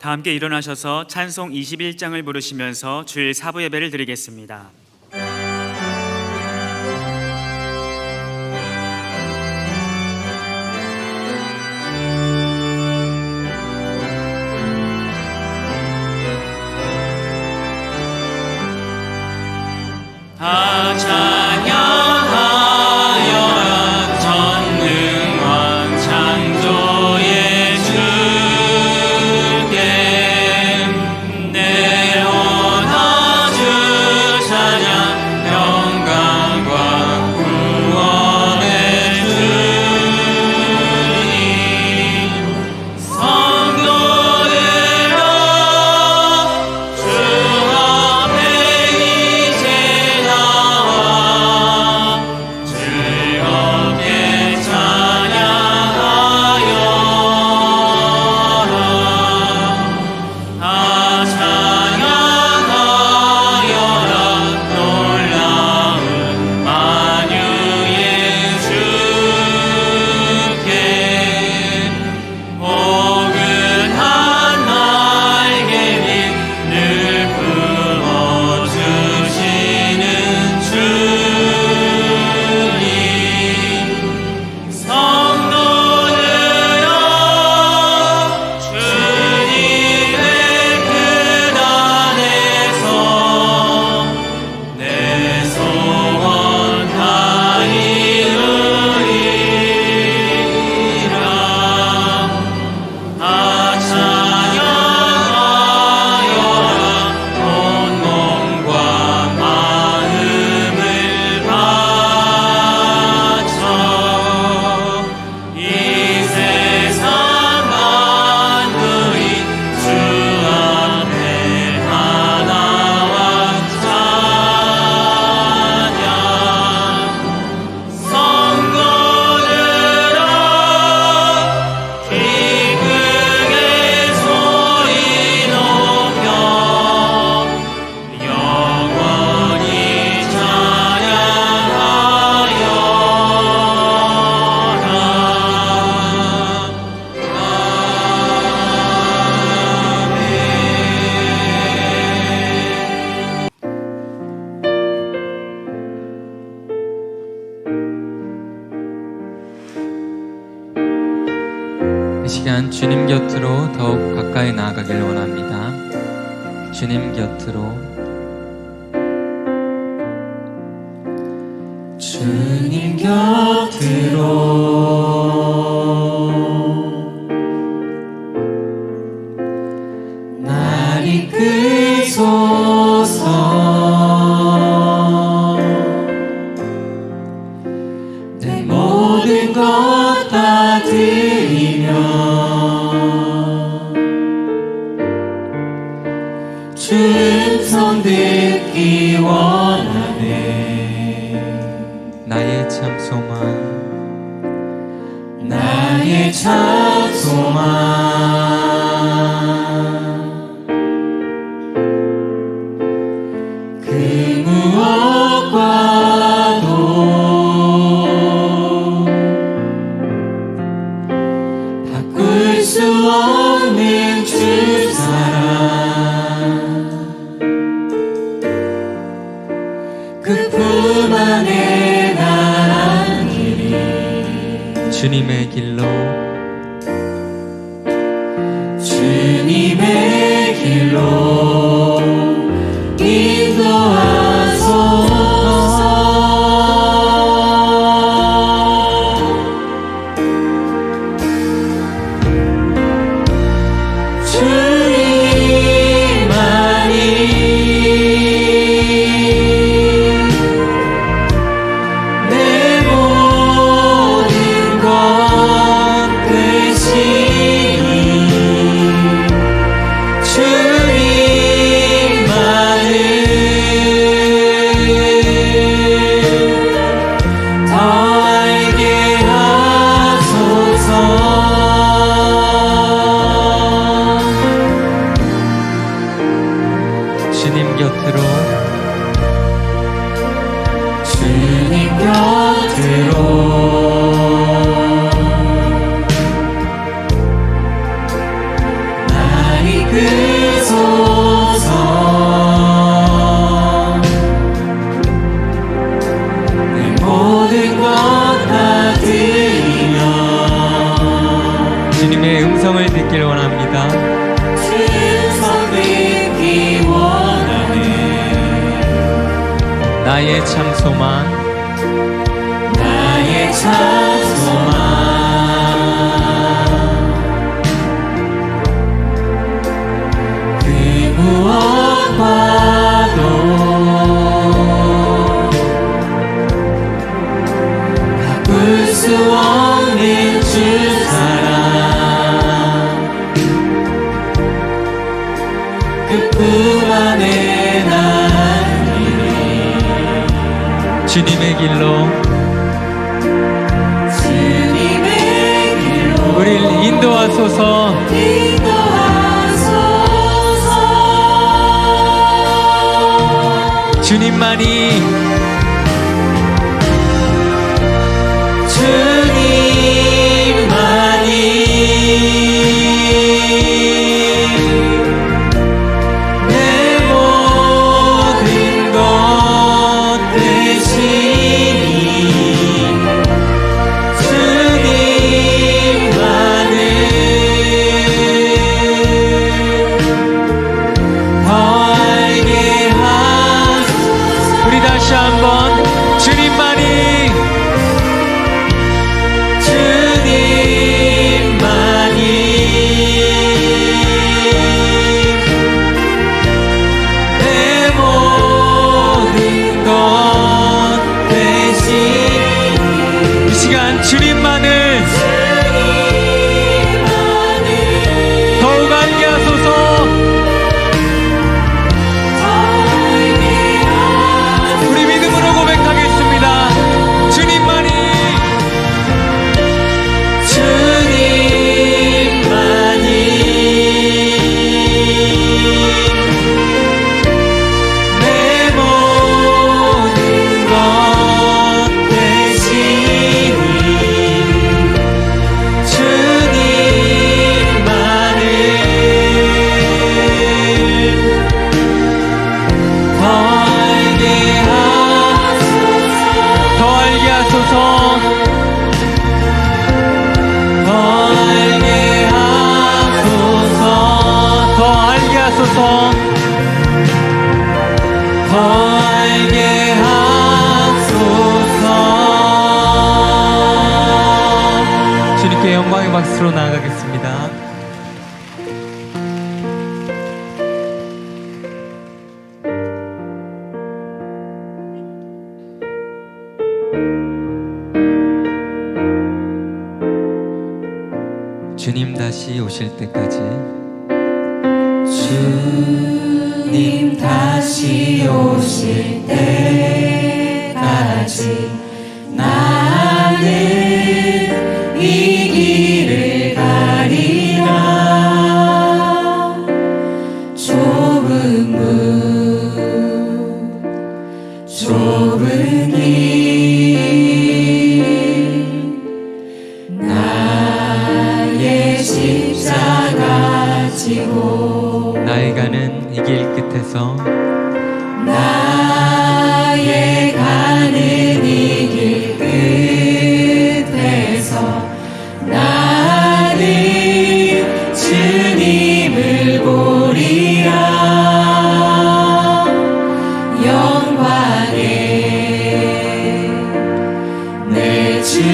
다 함께 일어나셔서 찬송 21장을 부르시면서 주일 사부 예배를 드리겠습니다. 다 찬양하여라 전능왕 창조의 주께 내어나 주 찬양 영광과 구원의 주님 성도들아 주 앞에 이제 나와 즐겁게 찬양하여라. 다 찬양하여라 놀라운 만유의 주께 포근한 날개 위 늘 부어주시는 주님 성도들아 주님의 그 안에서 내 소원 다 이루리라. 다 찬양하여라 온 몸과 마음을 바쳐 이 세상 만물이 주 앞에 하나와 찬양 성도들아 기쁘게 소리 높여 영원히 이 시간 주님 곁으로 더욱 가까이 나아가길 원합니다. 주님 곁으로 주님 곁으로 날 이끌소서 내 모든 것 다 드리며 주 음성 듣기 원하네. 나의 참 소망 나의 참 소망 그 무엇과도 바꿀 수 없는 주 사랑 그 품 안에 난 길이 주님의 길로 주님의 길로 인도하소서. 주님만이 내 모든 것 되시니 주님 뵙길 원합니다. 주성 뵙기 원하네. 나의 참 소망, 나의 참 소망. 그 무엇과도 바꿀 수 없는 주 사랑, 그뿐 안에 난 주님의 길로 주님의 길로 우리를 인도하소서. 인도하소서. 주님만이 내 모든 것 대신이 주님만을 더 알게 하소서. 우리 다시 한번 주님만이 내 모든 것 대신 이 시간 주님만을 더욱 알게 하소서. 우리 믿음으로 고백하겠습니다. 주님만이 내 모든 것 대신이 주님만을 더 알게 하소서. 더 알게 하소서. 더 알게 하소서. 더 알게 하소서. 더 알게 하소서. 주님께 영광의 박수로 나아가겠습니다. 주님 다시 오실 때까지 주님 다시 오실 때까지 나는 이 길을 가리라. 좁은 문 좁은 길 나의 십자가 지고 나의 가는 이 길 끝에서 나의 가는 이 길 끝에서 나는 주님을 보리라. 영광의 내 주님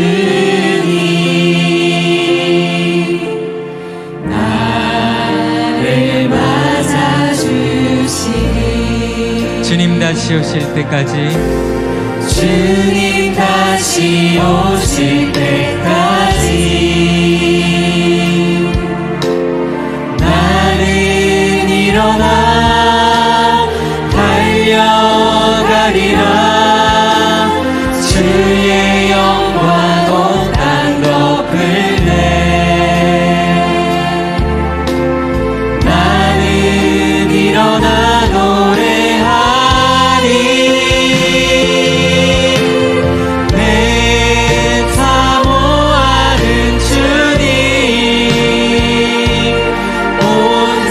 나를 맞아주시리. 주님 다시 오실 때까지 주님 다시 오실 때까지 나는 일어나 달려가리라. 주의 영광 온 땅 덮을 때 나는 일어나 노래하리. 내 사모하는 주님 온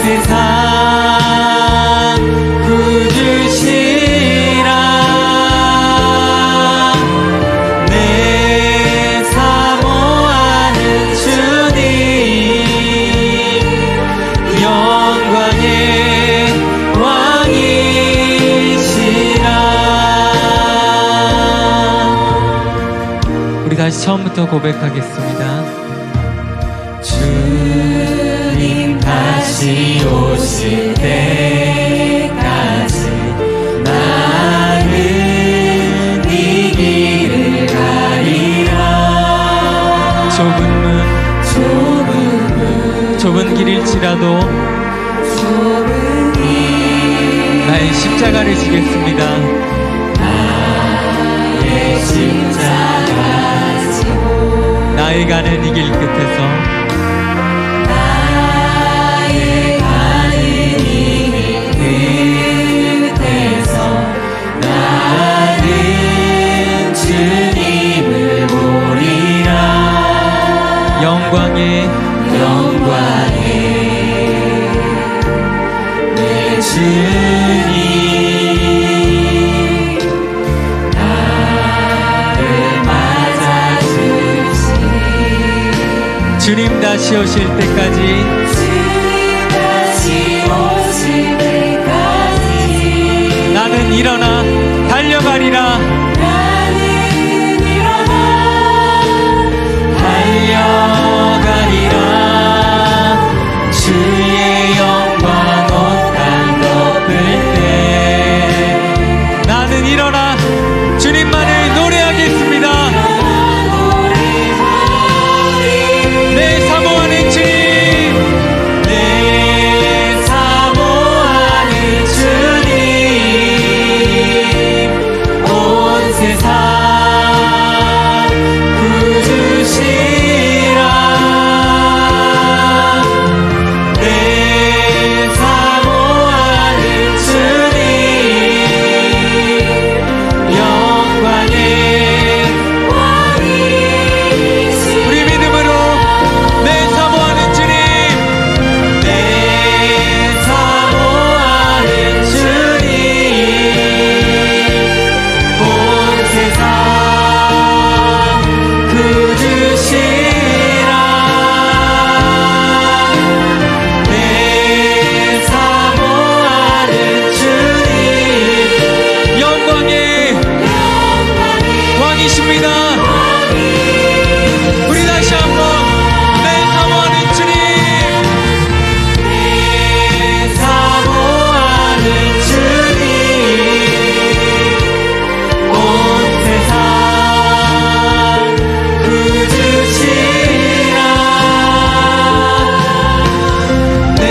세상 구주시라. 내 사모하는 주님 처음부터 고백하겠습니다. 주님 다시 오실 때까지 나는 이 길을 가리라. 좁은 길일지라도 나의 십자가를 지겠습니다. 나의 십자가 지고 나의 가는 이 길 끝에서 나의 가는 이 길 끝에서 나는 주님을 보리라. 영광의 내 주님 나를 맞아주시니 주님 다시 오실 때까지 주님 다시 오실 때까지 나는 일어나 달려가리라. 나는 일어나 달려가리라. 주의 영광 온 땅 덮을 때 나는 일어나 주님만을 노래하겠습니다. 내 사모하는 주님, 내 사모하는 주님 온 세상 구주시라. 내 사모하는 주님 영광의 왕이시라. 우리 믿음으로 내 사모하는 주님, 내 사모하는 주님 온 세상 구주시라. 내 사모하는 주님 영광의 왕이십니다. 우리 다시 한번 내 사모하는 주님, 내 사모하는 주님 온 세상 구주시라. 내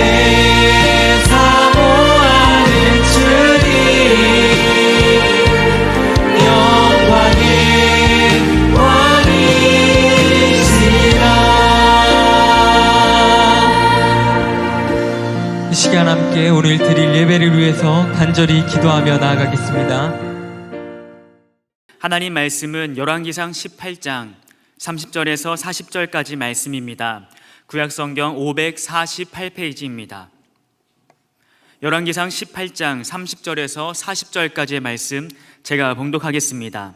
사모하는 주님 영광의 왕이시라. 이 시간 함께 오늘 드릴 예배를 위해서 간절히 기도하며 나아가겠습니다. 하나님 말씀은 열왕기상 18장 30절에서 40절까지 말씀입니다. 구약성경 548페이지입니다. 열왕기상 18장 30절에서 40절까지의 말씀 제가 봉독하겠습니다.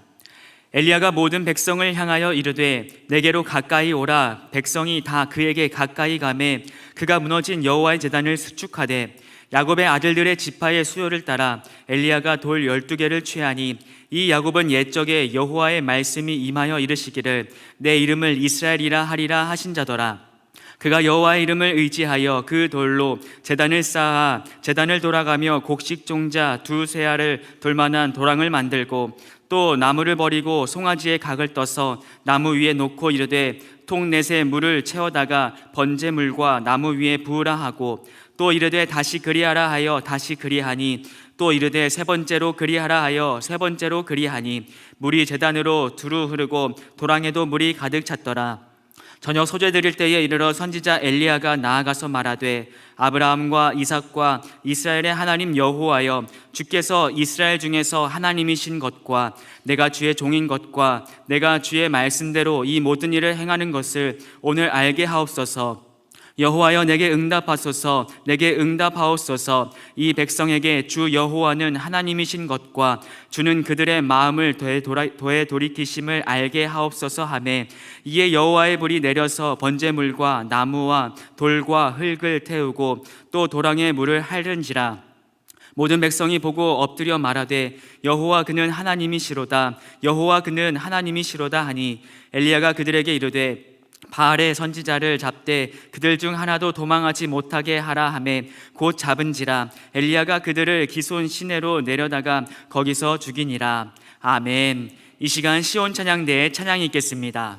엘리야가 모든 백성을 향하여 이르되 내게로 가까이 오라. 백성이 다 그에게 가까이 가매 그가 무너진 여호와의 제단을 수축하되 야곱의 아들들의 지파의 수요를 따라 엘리야가 돌 12개를 취하니 이 야곱은 옛적에 여호와의 말씀이 임하여 이르시기를 내 이름을 이스라엘이라 하리라 하신 자더라. 그가 여호와의 이름을 의지하여 그 돌로 제단을 쌓아 제단을 돌아가며 곡식 종자 2세알을 돌만한 도랑을 만들고 또 나무를 버리고 송아지의 각을 떠서 나무 위에 놓고 이르되 통 넷에 물을 채워다가 번제물과 나무 위에 부으라 하고 또 이르되 다시 그리하라 하여 다시 그리하니 또 이르되 세 번째로 그리하라 하여 세 번째로 그리하니 물이 제단으로 두루 흐르고 도랑에도 물이 가득 찼더라. 저녁 소재 드릴 때에 이르러 선지자 엘리야가 나아가서 말하되 아브라함과 이삭과 이스라엘의 하나님 여호와여 주께서 이스라엘 중에서 하나님이신 것과 내가 주의 종인 것과 내가 주의 말씀대로 이 모든 일을 행하는 것을 오늘 알게 하옵소서. 여호와여 내게 응답하소서. 내게 응답하옵소서. 이 백성에게 주 여호와는 하나님이신 것과 주는 그들의 마음을 되돌아 돌이키심을 알게 하옵소서 하매 이에 여호와의 불이 내려서 번제물과 나무와 돌과 흙을 태우고 또 도랑에 물을 핥은지라. 모든 백성이 보고 엎드려 말하되 여호와 그는 하나님이시로다 여호와 그는 하나님이시로다 하니 엘리야가 그들에게 이르되 바알의 선지자를 잡되 그들 중 하나도 도망하지 못하게 하라 하매 곧 잡은지라. 엘리야가 그들을 기손 시내로 내려다가 거기서 죽이니라. 아멘. 이 시간 시온 찬양대에 찬양이 있겠습니다.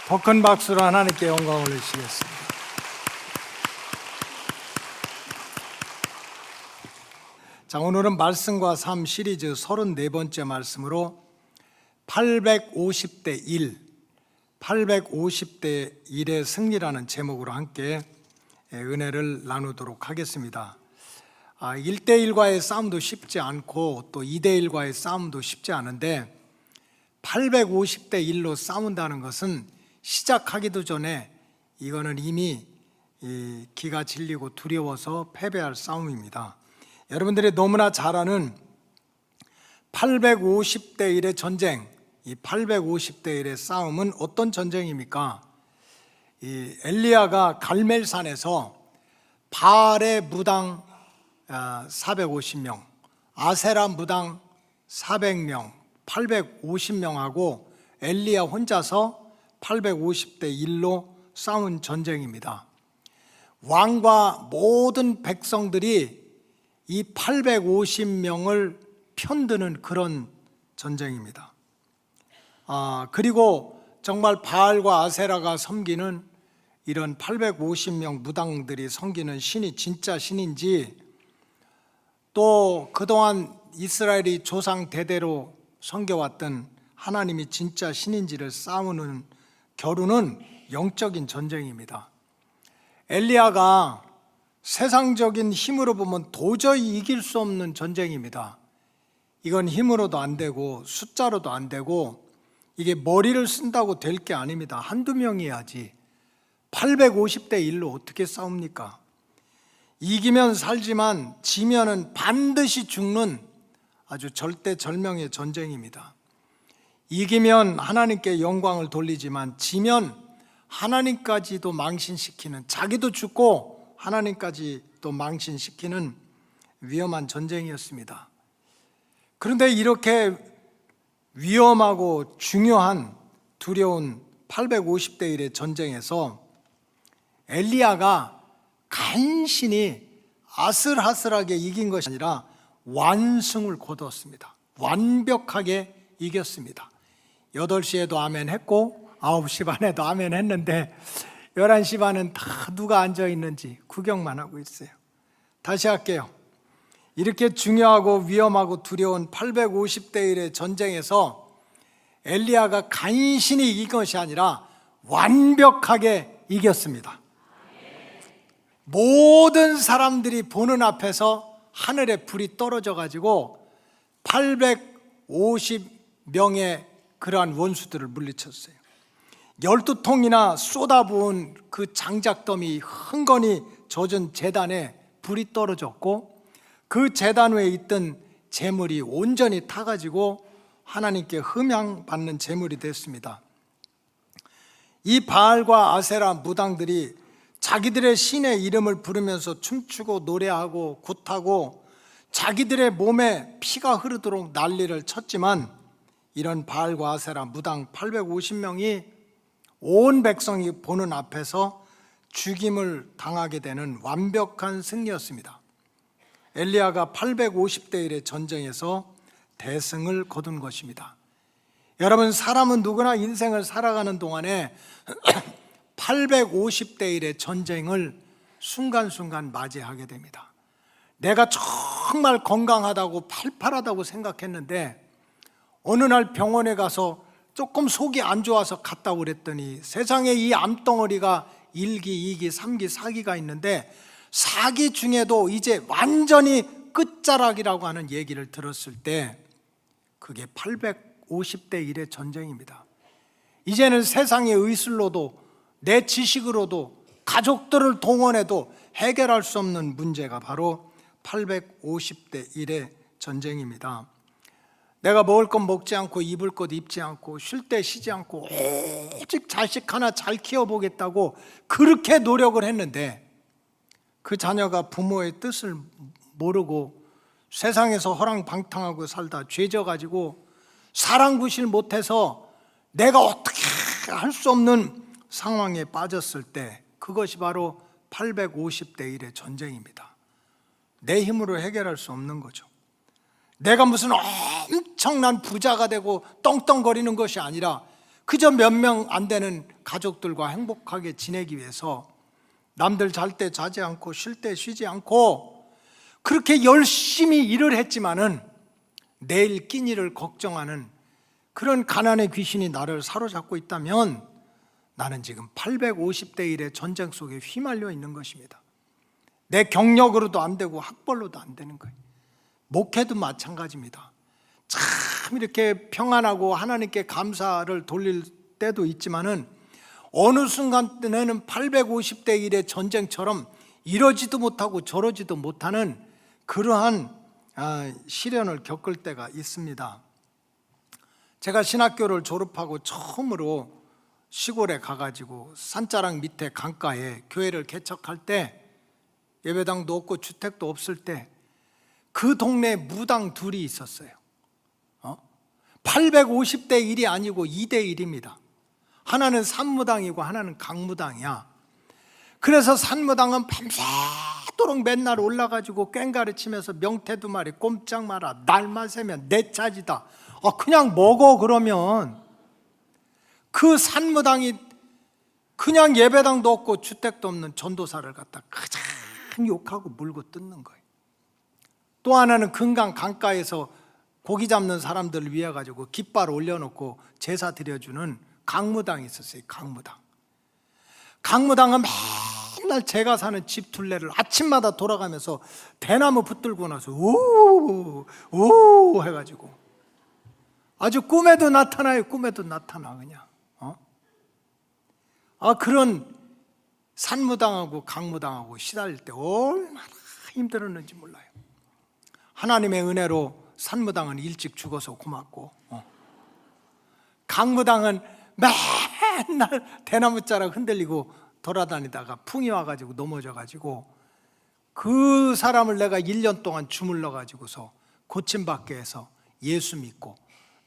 더 큰 박수로 하나님께 영광을 올리시겠습니다. 자, 오늘은 말씀과 삶 시리즈 34번째 말씀으로 850대 1, 850대 1의 승리라는 제목으로 함께 은혜를 나누도록 하겠습니다. 1대1과의 싸움도 쉽지 않고 또 2대1과의 싸움도 쉽지 않은데 850대 1로 싸운다는 것은 시작하기도 전에 이거는 이미 기가 질리고 두려워서 패배할 싸움입니다. 여러분들이 너무나 잘 아는 850대 1의 전쟁, 이 850대 1의 싸움은 어떤 전쟁입니까? 이 엘리야가 갈멜산에서 바알의 무당 450명, 아세라 무당 400명, 850명하고 엘리야 혼자서 850대 1로 싸운 전쟁입니다. 왕과 모든 백성들이 이 850명을 편드는 그런 전쟁입니다. 그리고 정말 바알과 아세라가 섬기는 이런 850명 무당들이 섬기는 신이 진짜 신인지, 또 그동안 이스라엘이 조상 대대로 섬겨왔던 하나님이 진짜 신인지를 싸우는 겨루는 영적인 전쟁입니다. 엘리야가 세상적인 힘으로 보면 도저히 이길 수 없는 전쟁입니다. 이건 힘으로도 안 되고 숫자로도 안 되고 이게 머리를 쓴다고 될 게 아닙니다. 한두 명이야지 850대 1로 어떻게 싸웁니까? 이기면 살지만 지면은 반드시 죽는 아주 절대절명의 전쟁입니다. 이기면 하나님께 영광을 돌리지만 지면 하나님까지도 망신시키는, 자기도 죽고 하나님까지도 망신시키는 위험한 전쟁이었습니다. 그런데 이렇게 위험하고 중요한 두려운 850대 1의 전쟁에서 엘리야가 간신히 아슬아슬하게 이긴 것이 아니라 완승을 거두었습니다. 완벽하게 이겼습니다. 8시에도 아멘 했고 9시 반에도 아멘 했는데 11시 반은 다 누가 앉아 있는지 구경만 하고 있어요. 다시 할게요. 이렇게 중요하고 위험하고 두려운 850대 1의 전쟁에서 엘리야가 간신히 이긴 것이 아니라 완벽하게 이겼습니다. 모든 사람들이 보는 앞에서 하늘에 불이 떨어져 가지고 850명의 그러한 원수들을 물리쳤어요. 12통이나 쏟아부은 그 장작더미 흥건히 젖은 제단에 불이 떨어졌고, 그 제단 위에 있던 제물이 온전히 타가지고 하나님께 흠향받는 제물이 됐습니다. 이 바알과 아세라 무당들이 자기들의 신의 이름을 부르면서 춤추고 노래하고 굿하고 자기들의 몸에 피가 흐르도록 난리를 쳤지만, 이런 바알과 아세라 무당 850명이 온 백성이 보는 앞에서 죽임을 당하게 되는 완벽한 승리였습니다. 엘리야가 850대 1의 전쟁에서 대승을 거둔 것입니다. 여러분, 사람은 누구나 인생을 살아가는 동안에 850대 1의 전쟁을 순간순간 맞이하게 됩니다. 내가 정말 건강하다고 팔팔하다고 생각했는데 어느 날 병원에 가서 조금 속이 안 좋아서 갔다 오랬더니 세상에 이 암덩어리가 1기, 2기, 3기, 4기가 있는데 4기 중에도 이제 완전히 끝자락이라고 하는 얘기를 들었을 때 그게 850대 1의 전쟁입니다. 이제는 세상의 의술로도 내 지식으로도 가족들을 동원해도 해결할 수 없는 문제가 바로 850대 1의 전쟁입니다. 내가 먹을 것 먹지 않고 입을 것 입지 않고 쉴 때 쉬지 않고 오직 자식 하나 잘 키워보겠다고 그렇게 노력을 했는데 그 자녀가 부모의 뜻을 모르고 세상에서 허랑방탕하고 살다 죄져가지고 사랑구실 못해서 내가 어떻게 할 수 없는 상황에 빠졌을 때 그것이 바로 850대 1의 전쟁입니다. 내 힘으로 해결할 수 없는 거죠. 내가 무슨 엄청난 부자가 되고 떵떵거리는 것이 아니라 그저 몇 명 안 되는 가족들과 행복하게 지내기 위해서 남들 잘 때 자지 않고 쉴 때 쉬지 않고 그렇게 열심히 일을 했지만은 내일 끼니를 걱정하는 그런 가난의 귀신이 나를 사로잡고 있다면 나는 지금 850대 1의 전쟁 속에 휘말려 있는 것입니다. 내 경력으로도 안 되고 학벌로도 안 되는 거예요. 목회도 마찬가지입니다. 참 이렇게 평안하고 하나님께 감사를 돌릴 때도 있지만은 어느 순간에는 850대 1의 전쟁처럼 이러지도 못하고 저러지도 못하는 그러한 시련을 겪을 때가 있습니다. 제가 신학교를 졸업하고 처음으로 시골에 가가지고 산자락 밑에 강가에 교회를 개척할 때, 예배당도 없고 주택도 없을 때 그 동네에 무당 둘이 있었어요. 850대 1이 아니고 2대 1입니다. 하나는 산무당이고 하나는 강무당이야. 그래서 산무당은 밤새도록 맨날 올라가지고 꽹가리 치면서 명태 2마리 꼼짝 마라, 날만 새면 내 차지다, 그냥 먹어. 그러면 그 산무당이 그냥 예배당도 없고 주택도 없는 전도사를 갖다 가장 욕하고 물고 뜯는 거예요. 또 하나는 금강 강가에서 고기 잡는 사람들을 위해 가지고 깃발 올려놓고 제사 드려주는 강무당이 있었어요. 강무당은 맨날 제가 사는 집 둘레를 아침마다 돌아가면서 대나무 붙들고 나서 우 해가지고 아주 꿈에도 나타나요. 꿈에도 나타나 그냥. 그런 산무당하고 강무당하고 시달릴 때 얼마나 힘들었는지 몰라요. 하나님의 은혜로 산무당은 일찍 죽어서 고맙고, 강무당은 맨날 대나무 자락 흔들리고 돌아다니다가 풍이 와가지고 넘어져가지고 그 사람을 내가 1년 동안 주물러 가지고서 고침받게 해서 예수 믿고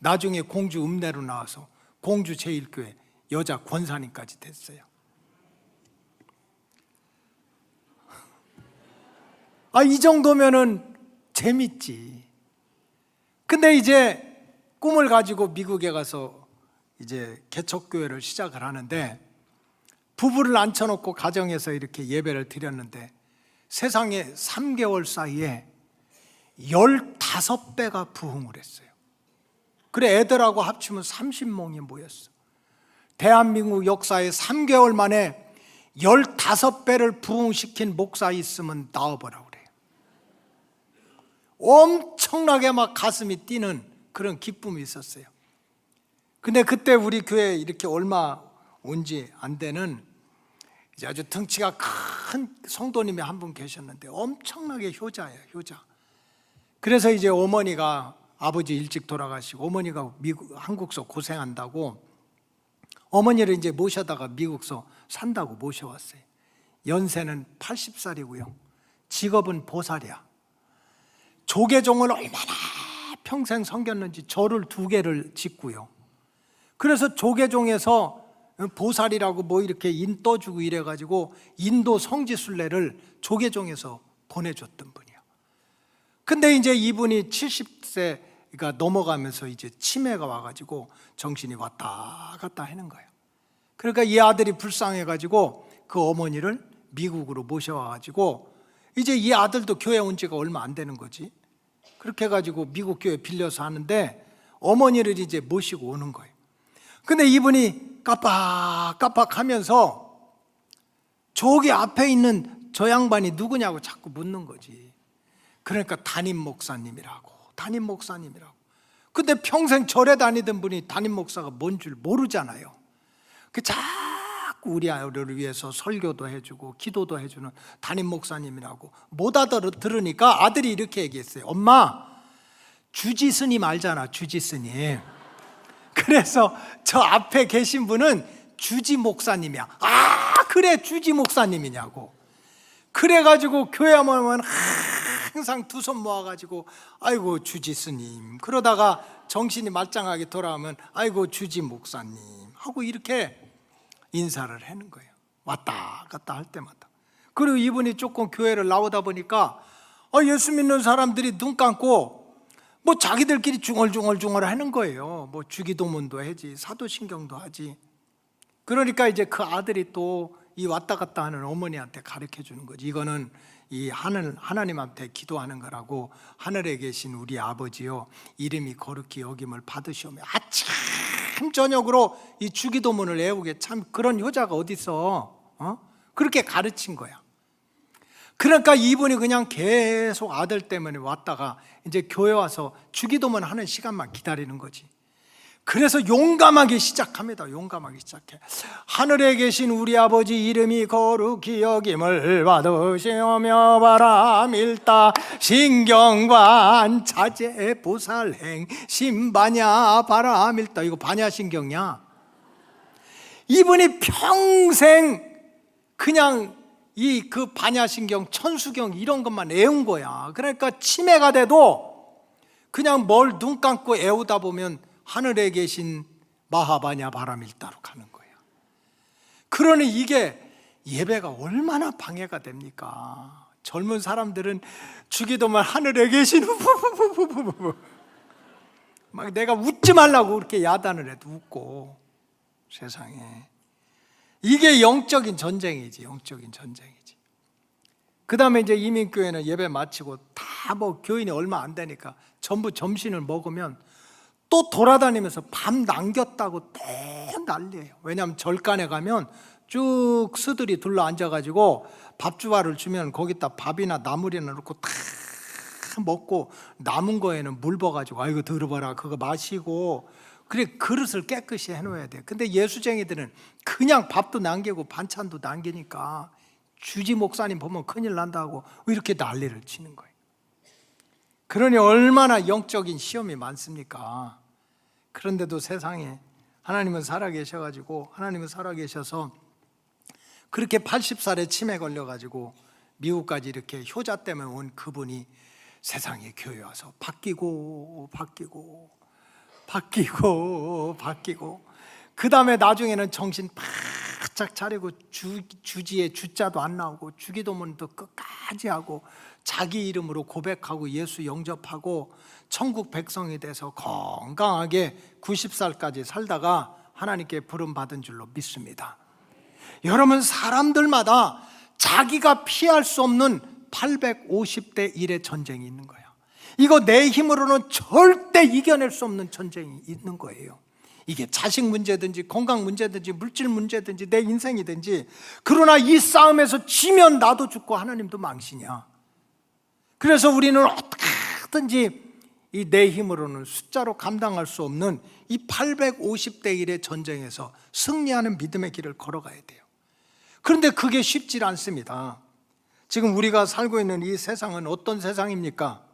나중에 공주 읍내로 나와서 공주 제1교회 여자 권사님까지 됐어요. 이 정도면은 재밌지. 근데 이제 꿈을 가지고 미국에 가서 이제 개척교회를 시작을 하는데, 부부를 앉혀놓고 가정에서 이렇게 예배를 드렸는데 세상에 3개월 사이에 15배가 부흥을 했어요. 그래 애들하고 합치면 30몽이 모였어. 대한민국 역사에 3개월 만에 15배를 부흥시킨 목사 있으면 나와보라고 그래요. 엄청나게 막 가슴이 뛰는 그런 기쁨이 있었어요. 근데 그때 우리 교회 이렇게 얼마 온지 안 되는 이제 아주 덩치가 큰 성도님이 한 분 계셨는데 엄청나게 효자예요, 효자. 그래서 이제 어머니가, 아버지 일찍 돌아가시고 어머니가 한국서 고생한다고 어머니를 이제 모셔다가 미국서 산다고 모셔왔어요. 연세는 80살이고요. 직업은 보살이야. 조계종을 얼마나 평생 섬겼는지 절을 2개를 짓고요. 그래서 조계종에서 보살이라고 뭐 이렇게 인 떠주고 이래가지고 인도 성지순례를 조계종에서 보내줬던 분이야. 근데 이제 이분이 70세가 넘어가면서 이제 치매가 와가지고 정신이 왔다 갔다 하는 거예요. 그러니까 이 아들이 불쌍해가지고 그 어머니를 미국으로 모셔와가지고 이제 이 아들도 교회 온 지가 얼마 안 되는 거지. 그렇게 해가지고 미국 교회 빌려서 하는데 어머니를 이제 모시고 오는 거예요. 근데 이분이 깜빡깜빡 하면서 저기 앞에 있는 저 양반이 누구냐고 자꾸 묻는 거지. 그러니까 담임 목사님이라고. 근데 평생 절에 다니던 분이 담임 목사가 뭔 줄 모르잖아요. 그 자꾸 우리 아이를 위해서 설교도 해주고 기도도 해주는 담임 목사님이라고 못 알아들으니까 아들이 이렇게 얘기했어요. 엄마, 주지 스님 알잖아, 주지 스님. 그래서 저 앞에 계신 분은 주지 목사님이야. 그래, 주지 목사님이냐고. 그래가지고 교회 오면 항상 2손 모아가지고 아이고 주지 스님, 그러다가 정신이 말짱하게 돌아오면 아이고 주지 목사님 하고 이렇게 인사를 하는 거예요. 왔다 갔다 할 때마다. 그리고 이분이 조금 교회를 나오다 보니까 예수 믿는 사람들이 눈 감고 뭐 자기들끼리 중얼중얼 하는 거예요. 뭐 주기도문도 하지, 사도신경도 하지. 그러니까 이제 그 아들이 또 이 왔다 갔다 하는 어머니한테 가르쳐 주는 거지. 이거는 이 하나님한테 기도하는 거라고, 하늘에 계신 우리 아버지요, 이름이 거룩히 여김을 받으시오며. 아침 저녁으로 이 주기도문을 외우게. 참 그런 효자가 어딨어. 그렇게 가르친 거야. 그러니까 이분이 그냥 계속 아들 때문에 왔다가 이제 교회 와서 주기도문 하는 시간만 기다리는 거지. 그래서 용감하게 시작합니다. 용감하게 시작해. 하늘에 계신 우리 아버지 이름이 거룩히 여김을 받으시오며 바람일다 신경관 자제 보살행 신반야 바람일다. 이거 반야신경이야. 이분이 평생 그냥 그 반야신경, 천수경 이런 것만 애운 거야. 그러니까 치매가 돼도 그냥 뭘 눈 감고 애우다 보면 하늘에 계신 마하바냐 바라밀다로 가는 거야. 그러니 이게 예배가 얼마나 방해가 됩니까? 젊은 사람들은 주기도만 하늘에 계신 막 내가 웃지 말라고 그렇게 야단을 해도 웃고. 세상에 이게 영적인 전쟁이지. 영적인 전쟁이지. 그 다음에 이제 이민교회는 예배 마치고 다 뭐 교인이 얼마 안 되니까 전부 점심을 먹으면 또 돌아다니면서 밤 남겼다고 또 난리예요. 왜냐하면 절간에 가면 쭉 스들이 둘러 앉아가지고 밥주화를 주면 거기다 밥이나 나물이나 넣고 다 먹고 남은 거에는 물 버가지고 아이고 들어봐라 그거 마시고 그래 그릇을 깨끗이 해놓아야 돼요. 근데 예수쟁이들은 그냥 밥도 남기고 반찬도 남기니까 주지 목사님 보면 큰일 난다고 이렇게 난리를 치는 거예요. 그러니 얼마나 영적인 시험이 많습니까? 그런데도 세상에 하나님은 살아계셔가지고 하나님은 살아계셔서 그렇게 80살에 치매 걸려가지고 미국까지 이렇게 효자 때문에 온 그분이 세상에 교회 와서 바뀌고 그 다음에 나중에는 정신 바짝 차리고 주지에 주자도 안 나오고 주기도문도 끝까지 하고 자기 이름으로 고백하고 예수 영접하고 천국 백성이 돼서 건강하게 90살까지 살다가 하나님께 부름받은 줄로 믿습니다. 여러분 사람들마다 자기가 피할 수 없는 850대 1의 전쟁이 있는 거예요. 이거 내 힘으로는 절대 이겨낼 수 없는 전쟁이 있는 거예요. 이게 자식 문제든지 건강 문제든지 물질 문제든지 내 인생이든지. 그러나 이 싸움에서 지면 나도 죽고 하나님도 망신이야. 그래서 우리는 어떻게든지 이 내 힘으로는 숫자로 감당할 수 없는 이 850대 1의 전쟁에서 승리하는 믿음의 길을 걸어가야 돼요. 그런데 그게 쉽지 않습니다. 지금 우리가 살고 있는 이 세상은 어떤 세상입니까?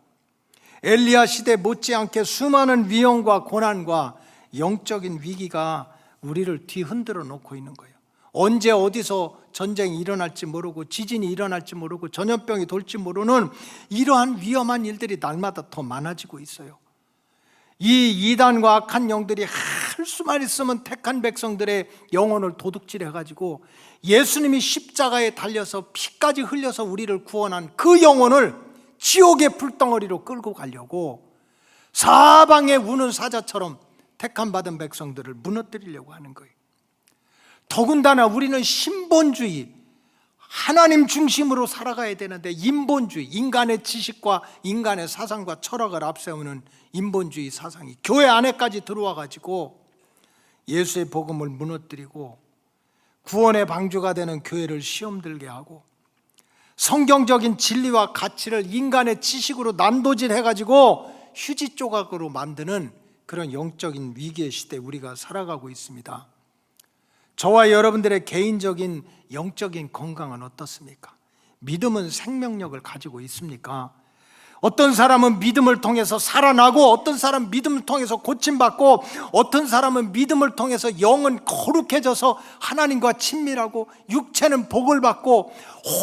엘리야 시대 못지않게 수많은 위험과 고난과 영적인 위기가 우리를 뒤흔들어 놓고 있는 거예요. 언제 어디서 전쟁이 일어날지 모르고 지진이 일어날지 모르고 전염병이 돌지 모르는 이러한 위험한 일들이 날마다 더 많아지고 있어요. 이 이단과 악한 영들이 할 수만 있으면 택한 백성들의 영혼을 도둑질해가지고 예수님이 십자가에 달려서 피까지 흘려서 우리를 구원한 그 영혼을 지옥의 불덩어리로 끌고 가려고 사방에 우는 사자처럼 택함 받은 백성들을 무너뜨리려고 하는 거예요. 더군다나 우리는 신본주의, 하나님 중심으로 살아가야 되는데 인본주의, 인간의 지식과 인간의 사상과 철학을 앞세우는 인본주의 사상이 교회 안에까지 들어와 가지고 예수의 복음을 무너뜨리고 구원의 방주가 되는 교회를 시험 들게 하고 성경적인 진리와 가치를 인간의 지식으로 난도질해 가지고 휴지 조각으로 만드는 그런 영적인 위기의 시대에 우리가 살아가고 있습니다. 저와 여러분들의 개인적인 영적인 건강은 어떻습니까? 믿음은 생명력을 가지고 있습니까? 어떤 사람은 믿음을 통해서 살아나고 어떤 사람은 믿음을 통해서 고침받고 어떤 사람은 믿음을 통해서 영은 거룩해져서 하나님과 친밀하고 육체는 복을 받고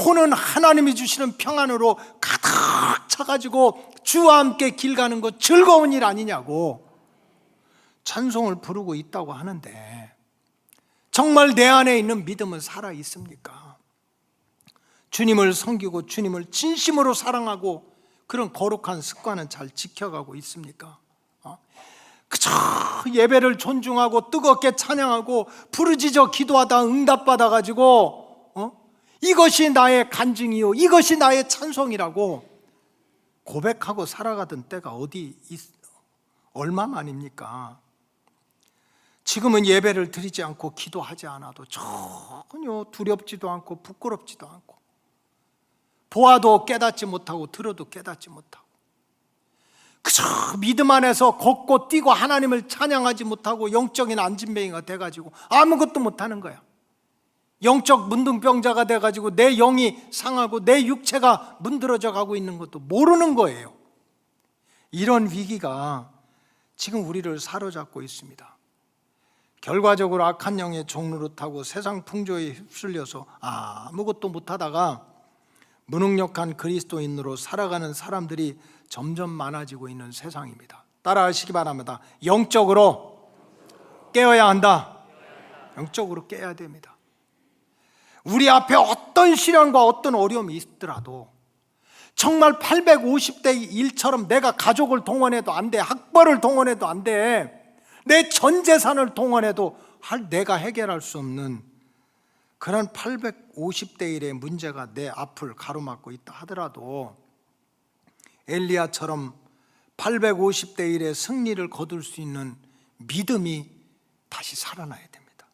혼은 하나님이 주시는 평안으로 가득 차가지고 주와 함께 길 가는 것 즐거운 일 아니냐고 찬송을 부르고 있다고 하는데 정말 내 안에 있는 믿음은 살아 있습니까? 주님을 섬기고 주님을 진심으로 사랑하고 그런 거룩한 습관은 잘 지켜가고 있습니까? 그저 예배를 존중하고 뜨겁게 찬양하고 부르짖어 기도하다 응답받아가지고 이것이 나의 간증이요 이것이 나의 찬송이라고 고백하고 살아가던 때가 얼마만입니까? 지금은 예배를 드리지 않고 기도하지 않아도 전혀 두렵지도 않고 부끄럽지도 않고 보아도 깨닫지 못하고 들어도 깨닫지 못하고 그저 믿음 안에서 걷고 뛰고 하나님을 찬양하지 못하고 영적인 안진뱅이가 돼가지고 아무것도 못하는 거야. 영적 문둥병자가 돼가지고 내 영이 상하고 내 육체가 문드러져 가고 있는 것도 모르는 거예요. 이런 위기가 지금 우리를 사로잡고 있습니다. 결과적으로 악한 영의 종노릇하고 세상 풍조에 휩쓸려서 아무것도 못하다가 무능력한 그리스도인으로 살아가는 사람들이 점점 많아지고 있는 세상입니다. 따라하시기 바랍니다. 영적으로 깨어야 한다. 영적으로 깨야 됩니다. 우리 앞에 어떤 시련과 어떤 어려움이 있더라도 정말 850대 1처럼 내가 가족을 동원해도 안 돼, 학벌을 동원해도 안 돼, 내 전 재산을 동원해도 내가 해결할 수 없는 그런 850대 1의 문제가 내 앞을 가로막고 있다 하더라도 엘리야처럼 850대 1의 승리를 거둘 수 있는 믿음이 다시 살아나야 됩니다.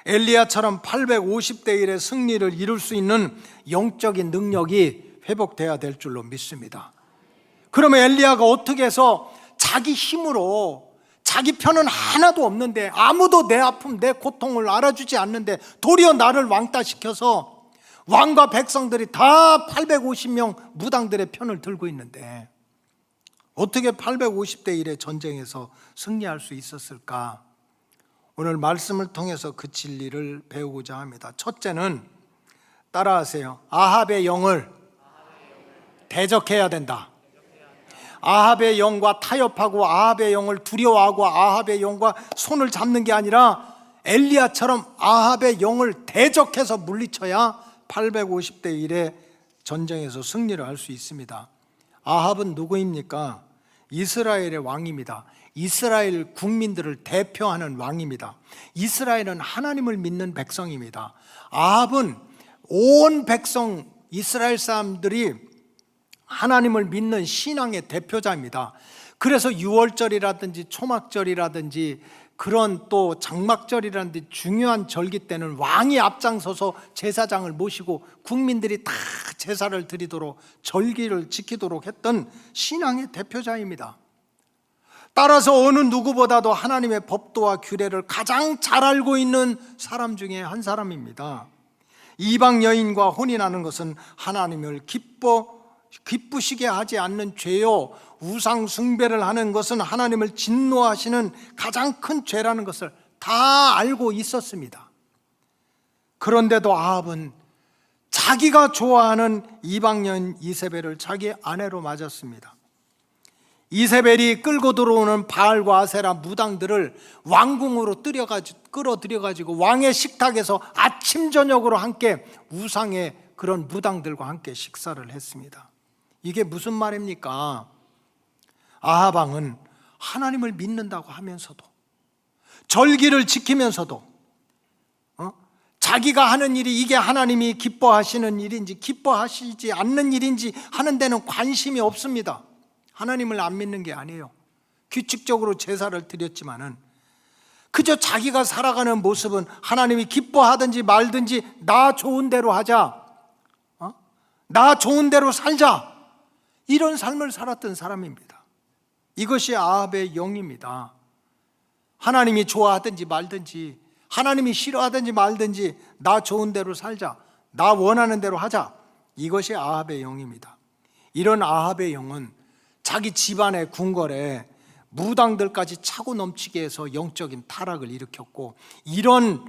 엘리야처럼 850대 1의 승리를 이룰 수 있는 영적인 능력이 회복돼야 될 줄로 믿습니다. 그러면 엘리야가 어떻게 해서 자기 힘으로, 자기 편은 하나도 없는데, 아무도 내 아픔, 내 고통을 알아주지 않는데 도리어 나를 왕따시켜서 왕과 백성들이 다 850명 무당들의 편을 들고 있는데 어떻게 850대 1의 전쟁에서 승리할 수 있었을까? 오늘 말씀을 통해서 그 진리를 배우고자 합니다. 첫째는, 따라하세요. 아합의 영을 대적해야 된다. 아합의 영과 타협하고 아합의 영을 두려워하고 아합의 영과 손을 잡는 게 아니라 엘리야처럼 아합의 영을 대적해서 물리쳐야 850대 1의 전쟁에서 승리를 할 수 있습니다. 아합은 누구입니까? 이스라엘의 왕입니다. 이스라엘 국민들을 대표하는 왕입니다. 이스라엘은 하나님을 믿는 백성입니다. 아합은 온 백성 이스라엘 사람들이 하나님을 믿는 신앙의 대표자입니다. 그래서 유월절이라든지 초막절이라든지 그런 또 장막절이라든지 중요한 절기 때는 왕이 앞장서서 제사장을 모시고 국민들이 다 제사를 드리도록 절기를 지키도록 했던 신앙의 대표자입니다. 따라서 어느 누구보다도 하나님의 법도와 규례를 가장 잘 알고 있는 사람 중에 한 사람입니다. 이방 여인과 혼인하는 것은 하나님을 기쁘시게 하지 않는 죄요, 우상 숭배를 하는 것은 하나님을 진노하시는 가장 큰 죄라는 것을 다 알고 있었습니다. 그런데도 아합은 자기가 좋아하는 이방 여인 이세벨을 자기 아내로 맞았습니다. 이세벨이 끌고 들어오는 바알과 아세라 무당들을 왕궁으로 끌어들여가지고 왕의 식탁에서 아침 저녁으로 함께 우상의 그런 무당들과 함께 식사를 했습니다. 이게 무슨 말입니까? 아합 왕은 하나님을 믿는다고 하면서도, 절기를 지키면서도 자기가 하는 일이 이게 하나님이 기뻐하시는 일인지 기뻐하시지 않는 일인지 하는 데는 관심이 없습니다. 하나님을 안 믿는 게 아니에요. 규칙적으로 제사를 드렸지만은 그저 자기가 살아가는 모습은 하나님이 기뻐하든지 말든지 나 좋은 대로 하자, 나 좋은 대로 살자, 이런 삶을 살았던 사람입니다. 이것이 아합의 영입니다. 하나님이 좋아하든지 말든지, 하나님이 싫어하든지 말든지 나 좋은 대로 살자, 나 원하는 대로 하자, 이것이 아합의 영입니다. 이런 아합의 영은 자기 집안의 궁궐에 무당들까지 차고 넘치게 해서 영적인 타락을 일으켰고, 이런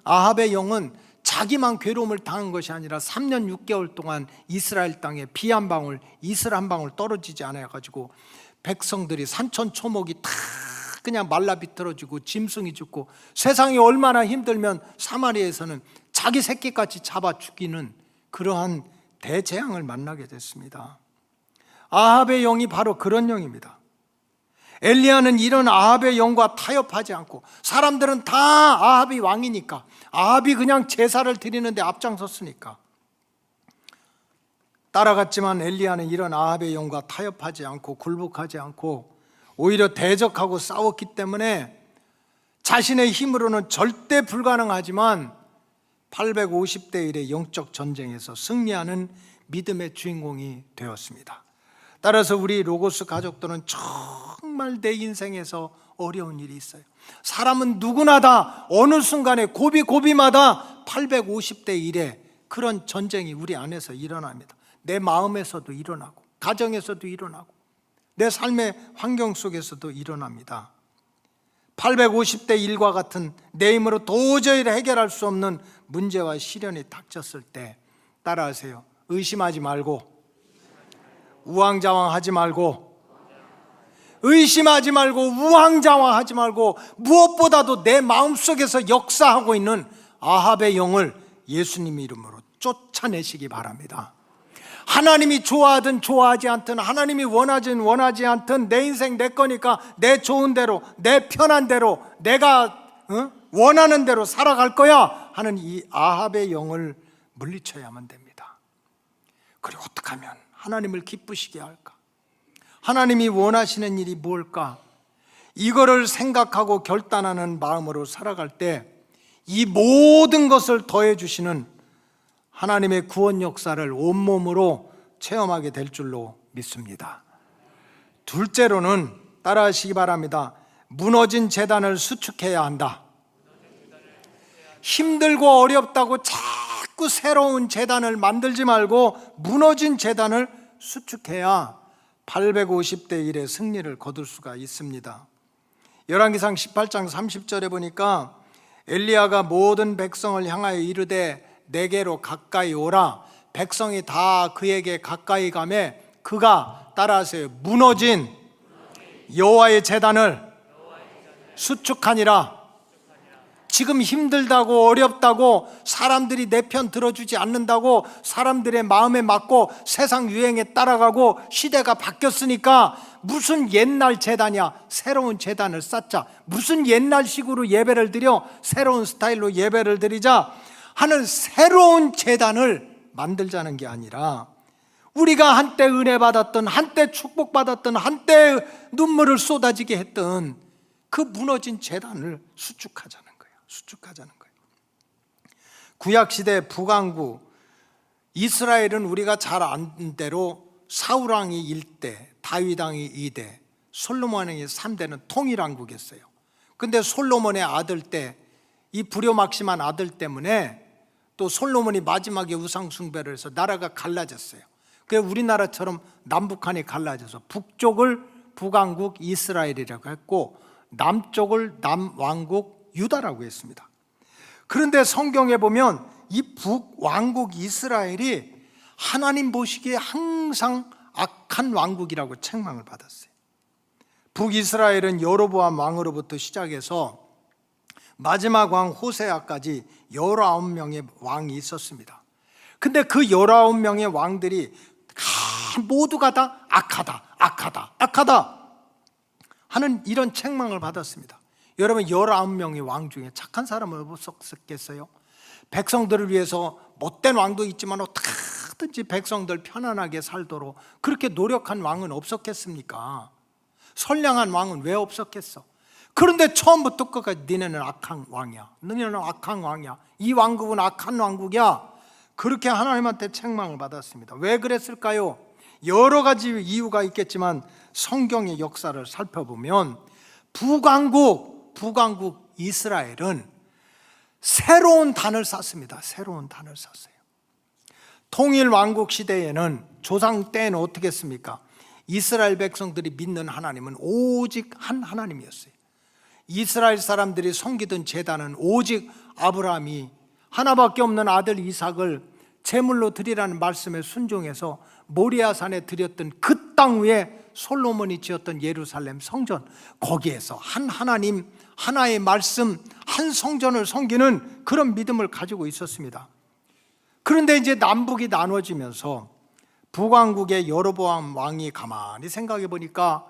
아합의 영은 자기만 괴로움을 당한 것이 아니라 3년 6개월 동안 이스라엘 땅에 비 한 방울, 이슬 한 방울 떨어지지 않아가지고 백성들이 산천초목이 다 그냥 말라 비틀어지고 짐승이 죽고, 세상이 얼마나 힘들면 사마리아에서는 자기 새끼까지 잡아 죽이는 그러한 대재앙을 만나게 됐습니다. 아합의 영이 바로 그런 영입니다. 엘리야는 이런 아합의 영과 타협하지 않고, 사람들은 다 아합이 왕이니까, 아합이 그냥 제사를 드리는데 앞장섰으니까 따라갔지만, 엘리야는 이런 아합의 영과 타협하지 않고 굴복하지 않고 오히려 대적하고 싸웠기 때문에 자신의 힘으로는 절대 불가능하지만 850대 1의 영적 전쟁에서 승리하는 믿음의 주인공이 되었습니다. 따라서 우리 로고스 가족들은 정말 내 인생에서 어려운 일이 있어요. 사람은 누구나 다 어느 순간에 고비마다 850대 1의 그런 전쟁이 우리 안에서 일어납니다. 내 마음에서도 일어나고, 가정에서도 일어나고, 내 삶의 환경 속에서도 일어납니다. 850대 1과 같은 내 힘으로 도저히 해결할 수 없는 문제와 시련이 닥쳤을 때 따라하세요. 의심하지 말고, 우왕좌왕하지 말고, 의심하지 말고, 우왕좌왕하지 말고, 무엇보다도 내 마음속에서 역사하고 있는 아합의 영을 예수님 이름으로 쫓아내시기 바랍니다. 하나님이 좋아하든 좋아하지 않든, 하나님이 원하든 원하지 않든, 내 인생 내 거니까 내 좋은 대로, 내 편한 대로, 내가 원하는 대로 살아갈 거야 하는 이 아합의 영을 물리쳐야만 됩니다. 그리고 어떻게 하면 하나님을 기쁘시게 할까? 하나님이 원하시는 일이 뭘까? 이거를 생각하고 결단하는 마음으로 살아갈 때 이 모든 것을 더해 주시는 하나님의 구원 역사를 온몸으로 체험하게 될 줄로 믿습니다. 둘째로는 따라하시기 바랍니다. 무너진 제단을 수축해야 한다. 힘들고 어렵다고 자꾸 새로운 제단을 만들지 말고 무너진 제단을 수축해야 850대 1의 승리를 거둘 수가 있습니다. 열왕기상 18장 30절에 보니까 엘리야가 모든 백성을 향하여 이르되 내게로 가까이 오라. 백성이 다 그에게 가까이 가매 그가 따라하세요. 무너진 여호와의 제단을 수축하니라. 지금 힘들다고 어렵다고 사람들이 내 편 들어주지 않는다고 사람들의 마음에 맞고 세상 유행에 따라가고 시대가 바뀌었으니까 무슨 옛날 제단이야, 새로운 제단을 쌓자. 무슨 옛날식으로 예배를 드려, 새로운 스타일로 예배를 드리자 하는 새로운 제단을 만들자는 게 아니라 우리가 한때 은혜 받았던, 한때 축복 받았던, 한때 눈물을 쏟아지게 했던 그 무너진 제단을 수축하자는 거예요. 수축하자는 거예요. 구약시대 북왕국 이스라엘은 우리가 잘 아는 대로 사울왕이 1대, 다윗왕이 2대, 솔로몬왕이 3대는 통일왕국이었어요. 근데 솔로몬의 아들 때 이 불효막심한 아들 때문에 또 솔로몬이 마지막에 우상 숭배를 해서 나라가 갈라졌어요. 그래서 우리나라처럼 남북한이 갈라져서 북쪽을 북왕국 이스라엘이라고 했고 남쪽을 남왕국 유다라고 했습니다. 그런데 성경에 보면 이 북왕국 이스라엘이 하나님 보시기에 항상 악한 왕국이라고 책망을 받았어요. 북이스라엘은 여로보암 왕으로부터 시작해서 마지막 왕 호세아까지 19명의 왕이 있었습니다. 근데 그 19명의 왕들이 모두가 다 악하다 하는 이런 책망을 받았습니다. 여러분 19명의 왕 중에 착한 사람은 없었겠어요? 백성들을 위해서 못된 왕도 있지만 어떻게든지 백성들 편안하게 살도록 그렇게 노력한 왕은 없었겠습니까? 선량한 왕은 왜 없었겠어? 그런데 처음부터 끝까지 너네는 악한 왕이야, 너네는 악한 왕이야, 이 왕국은 악한 왕국이야, 그렇게 하나님한테 책망을 받았습니다. 왜 그랬을까요? 여러 가지 이유가 있겠지만 성경의 역사를 살펴보면 북왕국 이스라엘은 새로운 단을 쌓습니다. 새로운 단을 쌓았어요. 통일왕국 시대에는 조상 때는 어떻게 했습니까? 이스라엘 백성들이 믿는 하나님은 오직 한 하나님이었어요. 이스라엘 사람들이 섬기던 제단은 오직 아브라함이 하나밖에 없는 아들 이삭을 제물로 드리라는 말씀에 순종해서 모리아산에 드렸던 그 땅 위에 솔로몬이 지었던 예루살렘 성전, 거기에서 한 하나님, 하나의 말씀, 한 성전을 섬기는 그런 믿음을 가지고 있었습니다. 그런데 이제 남북이 나눠지면서 북왕국의 여로보암 왕이 가만히 생각해 보니까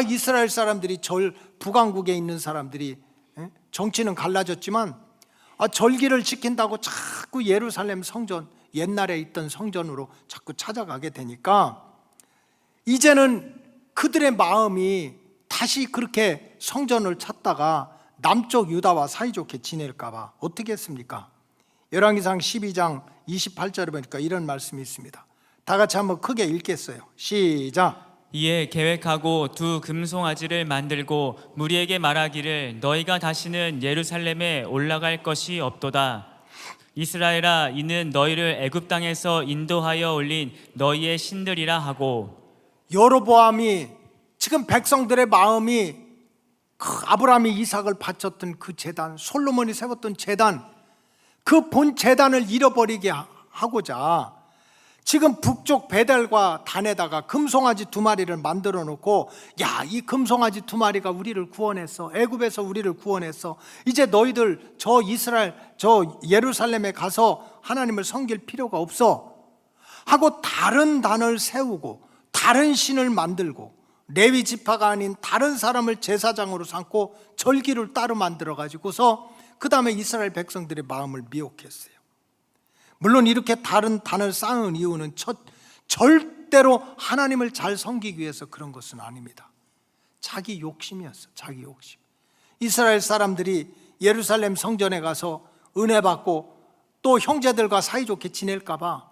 이스라엘 사람들이 북왕국에 있는 사람들이 정치는 갈라졌지만 절기를 지킨다고 자꾸 예루살렘 성전, 옛날에 있던 성전으로 자꾸 찾아가게 되니까 이제는 그들의 마음이 다시 그렇게 성전을 찾다가 남쪽 유다와 사이좋게 지낼까 봐 어떻게 했습니까? 열왕기상 12장 28절에 보니까 이런 말씀이 있습니다. 다 같이 한번 크게 읽겠어요. 시작. 이에 계획하고 두 금송아지를 만들고 무리에게 말하기를 너희가 다시는 예루살렘에 올라갈 것이 없도다. 이스라엘아, 이는 너희를 애굽 땅에서 인도하여 올린 너희의 신들이라 하고. 여로보암이 지금 백성들의 마음이 그 아브라함이 이삭을 바쳤던 그 제단, 솔로몬이 세웠던 제단, 그 본 제단을 잃어버리게 하고자 지금 북쪽 베델과 단에다가 금송아지 2마리를 만들어 놓고, 야, 이 금송아지 2마리가 우리를 구원했어, 애굽에서 우리를 구원했어, 이제 너희들 저 이스라엘, 저 예루살렘에 가서 하나님을 섬길 필요가 없어 하고 다른 단을 세우고 다른 신을 만들고 레위 지파가 아닌 다른 사람을 제사장으로 삼고 절기를 따로 만들어 가지고서 그 다음에 이스라엘 백성들의 마음을 미혹했어요. 물론 이렇게 다른 단을 쌓은 이유는 절대로 하나님을 잘 섬기기 위해서 그런 것은 아닙니다. 자기 욕심이었어요. 자기 욕심. 이스라엘 사람들이 예루살렘 성전에 가서 은혜 받고 또 형제들과 사이좋게 지낼까 봐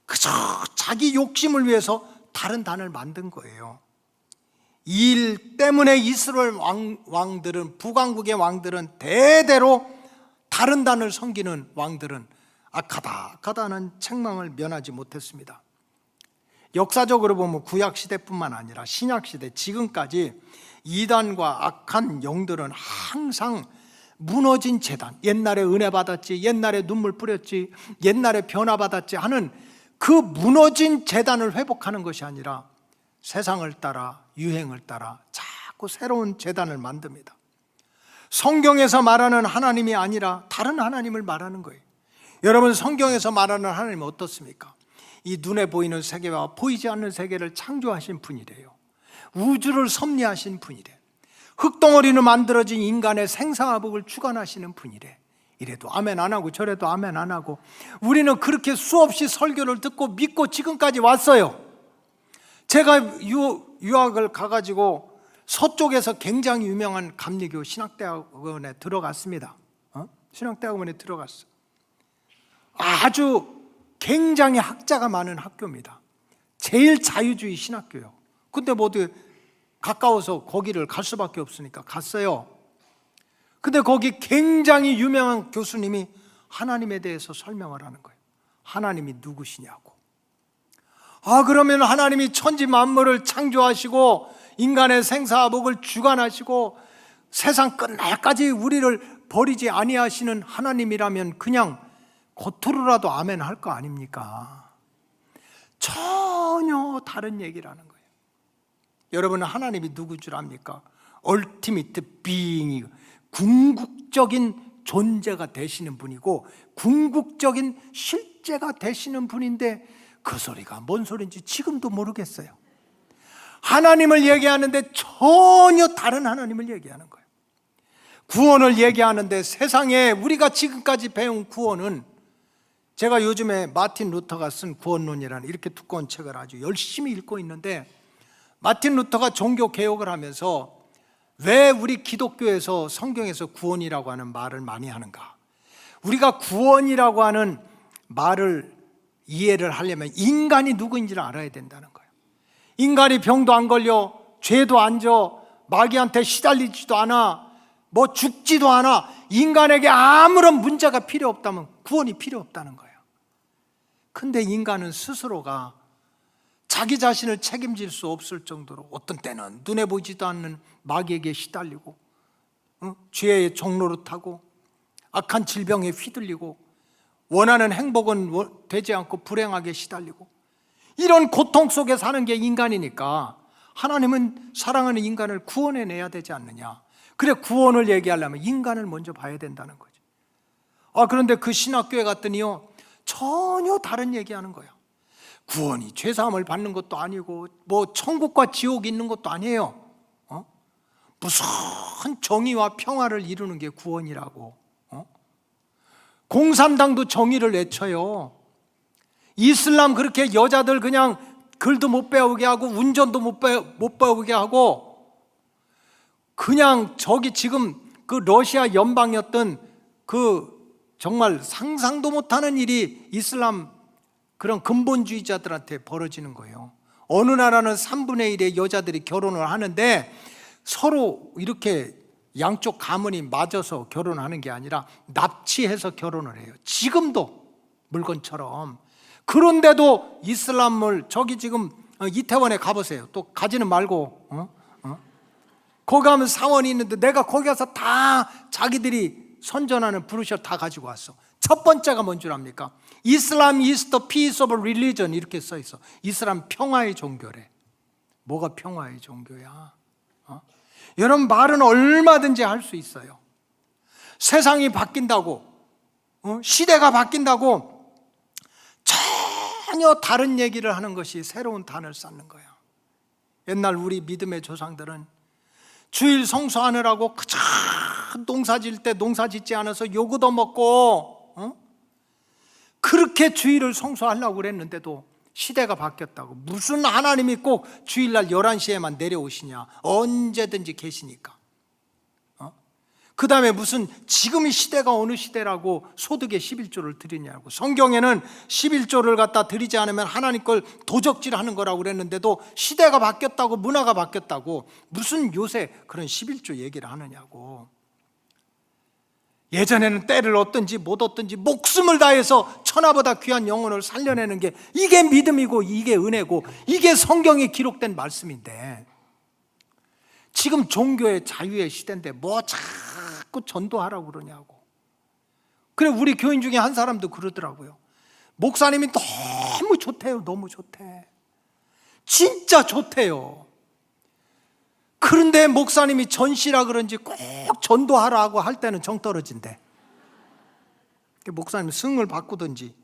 그저 자기 욕심을 위해서 다른 단을 만든 거예요. 이 일 때문에 이스라엘 왕들은, 북왕국의 왕들은 대대로 다른 단을 섬기는 왕들은 악하다는 책망을 면하지 못했습니다. 역사적으로 보면 구약시대뿐만 아니라 신약시대 지금까지 이단과 악한 영들은 항상 무너진 제단, 옛날에 은혜 받았지, 옛날에 눈물 뿌렸지, 옛날에 변화 받았지 하는 그 무너진 제단을 회복하는 것이 아니라 세상을 따라, 유행을 따라 자꾸 새로운 제단을 만듭니다. 성경에서 말하는 하나님이 아니라 다른 하나님을 말하는 거예요. 여러분, 성경에서 말하는 하나님은 어떻습니까? 이 눈에 보이는 세계와 보이지 않는 세계를 창조하신 분이래요. 우주를 섭리하신 분이래. 흙덩어리로 만들어진 인간의 생사화복을 주관하시는 분이래. 이래도 아멘 안 하고 저래도 아멘 안 하고 우리는 그렇게 수없이 설교를 듣고 믿고 지금까지 왔어요. 제가 유학을 가가지고 서쪽에서 굉장히 유명한 감리교 신학대학원에 들어갔습니다. 신학대학원에 들어갔어. 아주 굉장히 학자가 많은 학교입니다. 제일 자유주의 신학교요. 근데 모두 가까워서 거기를 갈 수밖에 없으니까 갔어요. 근데 거기 굉장히 유명한 교수님이 하나님에 대해서 설명을 하는 거예요. 하나님이 누구시냐고. 그러면 하나님이 천지 만물을 창조하시고 인간의 생사복을 주관하시고 세상 끝날까지 우리를 버리지 아니하시는 하나님이라면 그냥 겉으로라도 아멘 할 거 아닙니까? 전혀 다른 얘기를 하는 거예요. 여러분은 하나님이 누군 줄 압니까? 얼티미트 비잉이, 궁극적인 존재가 되시는 분이고 궁극적인 실제가 되시는 분인데 그 소리가 뭔 소리인지 지금도 모르겠어요. 하나님을 얘기하는데 전혀 다른 하나님을 얘기하는 거예요. 구원을 얘기하는데 세상에 우리가 지금까지 배운 구원은, 제가 요즘에 마틴 루터가 쓴 구원론이라는 이렇게 두꺼운 책을 아주 열심히 읽고 있는데, 마틴 루터가 종교 개혁을 하면서 왜 우리 기독교에서 성경에서 구원이라고 하는 말을 많이 하는가? 우리가 구원이라고 하는 말을 이해를 하려면 인간이 누구인지를 알아야 된다는 거예요. 인간이 병도 안 걸려, 죄도 안 져, 마귀한테 시달리지도 않아, 뭐 죽지도 않아. 인간에게 아무런 문제가 필요 없다면 구원이 필요 없다는 거예요. 근데 인간은 스스로가 자기 자신을 책임질 수 없을 정도로 어떤 때는 눈에 보이지도 않는 마귀에게 시달리고, 죄의 종로를 타고 악한 질병에 휘둘리고 원하는 행복은 되지 않고 불행하게 시달리고, 이런 고통 속에 사는 게 인간이니까 하나님은 사랑하는 인간을 구원해내야 되지 않느냐. 그래, 구원을 얘기하려면 인간을 먼저 봐야 된다는 거죠. 그런데 그 신학교에 갔더니요, 전혀 다른 얘기하는 거예요. 구원이 죄사함을 받는 것도 아니고 뭐 천국과 지옥이 있는 것도 아니에요. 무슨 정의와 평화를 이루는 게 구원이라고. 공산당도 정의를 외쳐요. 이슬람 그렇게 여자들 그냥 글도 못 배우게 하고 운전도 못 배우게 하고, 그냥 저기 지금 그 러시아 연방이었던 그 정말 상상도 못하는 일이 이슬람 그런 근본주의자들한테 벌어지는 거예요. 어느 나라는 3분의 1의 여자들이 결혼을 하는데 서로 이렇게 양쪽 가문이 맞아서 결혼하는 게 아니라 납치해서 결혼을 해요. 지금도 물건처럼. 그런데도 이슬람을, 저기 지금 이태원에 가보세요. 또 가지는 말고 거기 가면 사원이 있는데 내가 거기 가서 다 자기들이 선전하는 브루셔 다 가지고 왔어. 첫 번째가 뭔 줄 압니까? 이슬람 is the peace of religion 이렇게 써 있어. 이슬람 평화의 종교래. 뭐가 평화의 종교야? 여러분, 말은 얼마든지 할 수 있어요. 세상이 바뀐다고, 시대가 바뀐다고 전혀 다른 얘기를 하는 것이 새로운 단을 쌓는 거야. 옛날 우리 믿음의 조상들은 주일 성수하느라고 그저 농사 질 때 농사 짓지 않아서 요구 얻어먹고 그렇게 주일을 성수하려고 그랬는데도 시대가 바뀌었다고. 무슨 하나님이 꼭 주일날 11시에만 내려오시냐. 언제든지 계시니까. 그 다음에 무슨 지금이 시대가 어느 시대라고 소득의 11조를 드리냐고. 성경에는 11조를 갖다 드리지 않으면 하나님 걸 도적질하는 거라고 그랬는데도 시대가 바뀌었다고, 문화가 바뀌었다고 무슨 요새 그런 11조 얘기를 하느냐고. 예전에는 때를 얻든지 못 얻든지 목숨을 다해서 천하보다 귀한 영혼을 살려내는 게 이게 믿음이고 이게 은혜고 이게 성경에 기록된 말씀인데, 지금 종교의 자유의 시대인데 뭐 자꾸 전도하라고 그러냐고. 그래, 우리 교인 중에 한 사람도 그러더라고요. 목사님이 너무 좋대요. 너무 좋대. 진짜 좋대요. 그런데 목사님이 전시라 그런지 꼭 전도하라고 할 때는 정 떨어진대. 목사님 승을 바꾸든지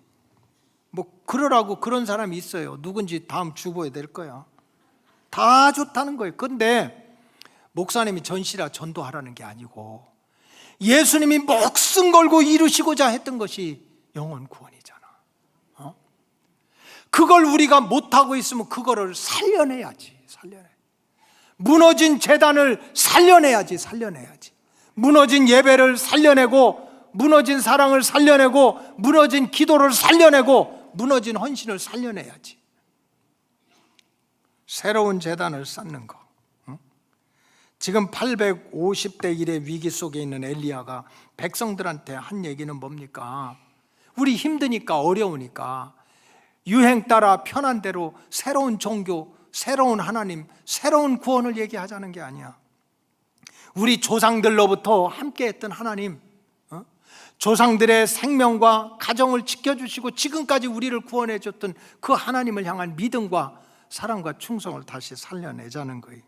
뭐 그러라고 그런 사람이 있어요. 누군지 다음 주보에 될 거야. 다 좋다는 거예요. 그런데 목사님이 전시라 전도하라는 게 아니고 예수님이 목숨 걸고 이루시고자 했던 것이 영혼 구원이잖아. 그걸 우리가 못하고 있으면 그거를 살려내야지. 무너진 제단을 살려내야지. 무너진 예배를 살려내고, 무너진 사랑을 살려내고, 무너진 기도를 살려내고, 무너진 헌신을 살려내야지. 새로운 제단을 쌓는 거. 지금 850대 1의 위기 속에 있는 엘리야가 백성들한테 한 얘기는 뭡니까? 우리 힘드니까, 어려우니까 유행 따라 편한 대로 새로운 종교, 새로운 하나님, 새로운 구원을 얘기하자는 게 아니야. 우리 조상들로부터 함께했던 하나님, 조상들의 생명과 가정을 지켜주시고 지금까지 우리를 구원해 줬던 그 하나님을 향한 믿음과 사랑과 충성을 다시 살려내자는 거예요.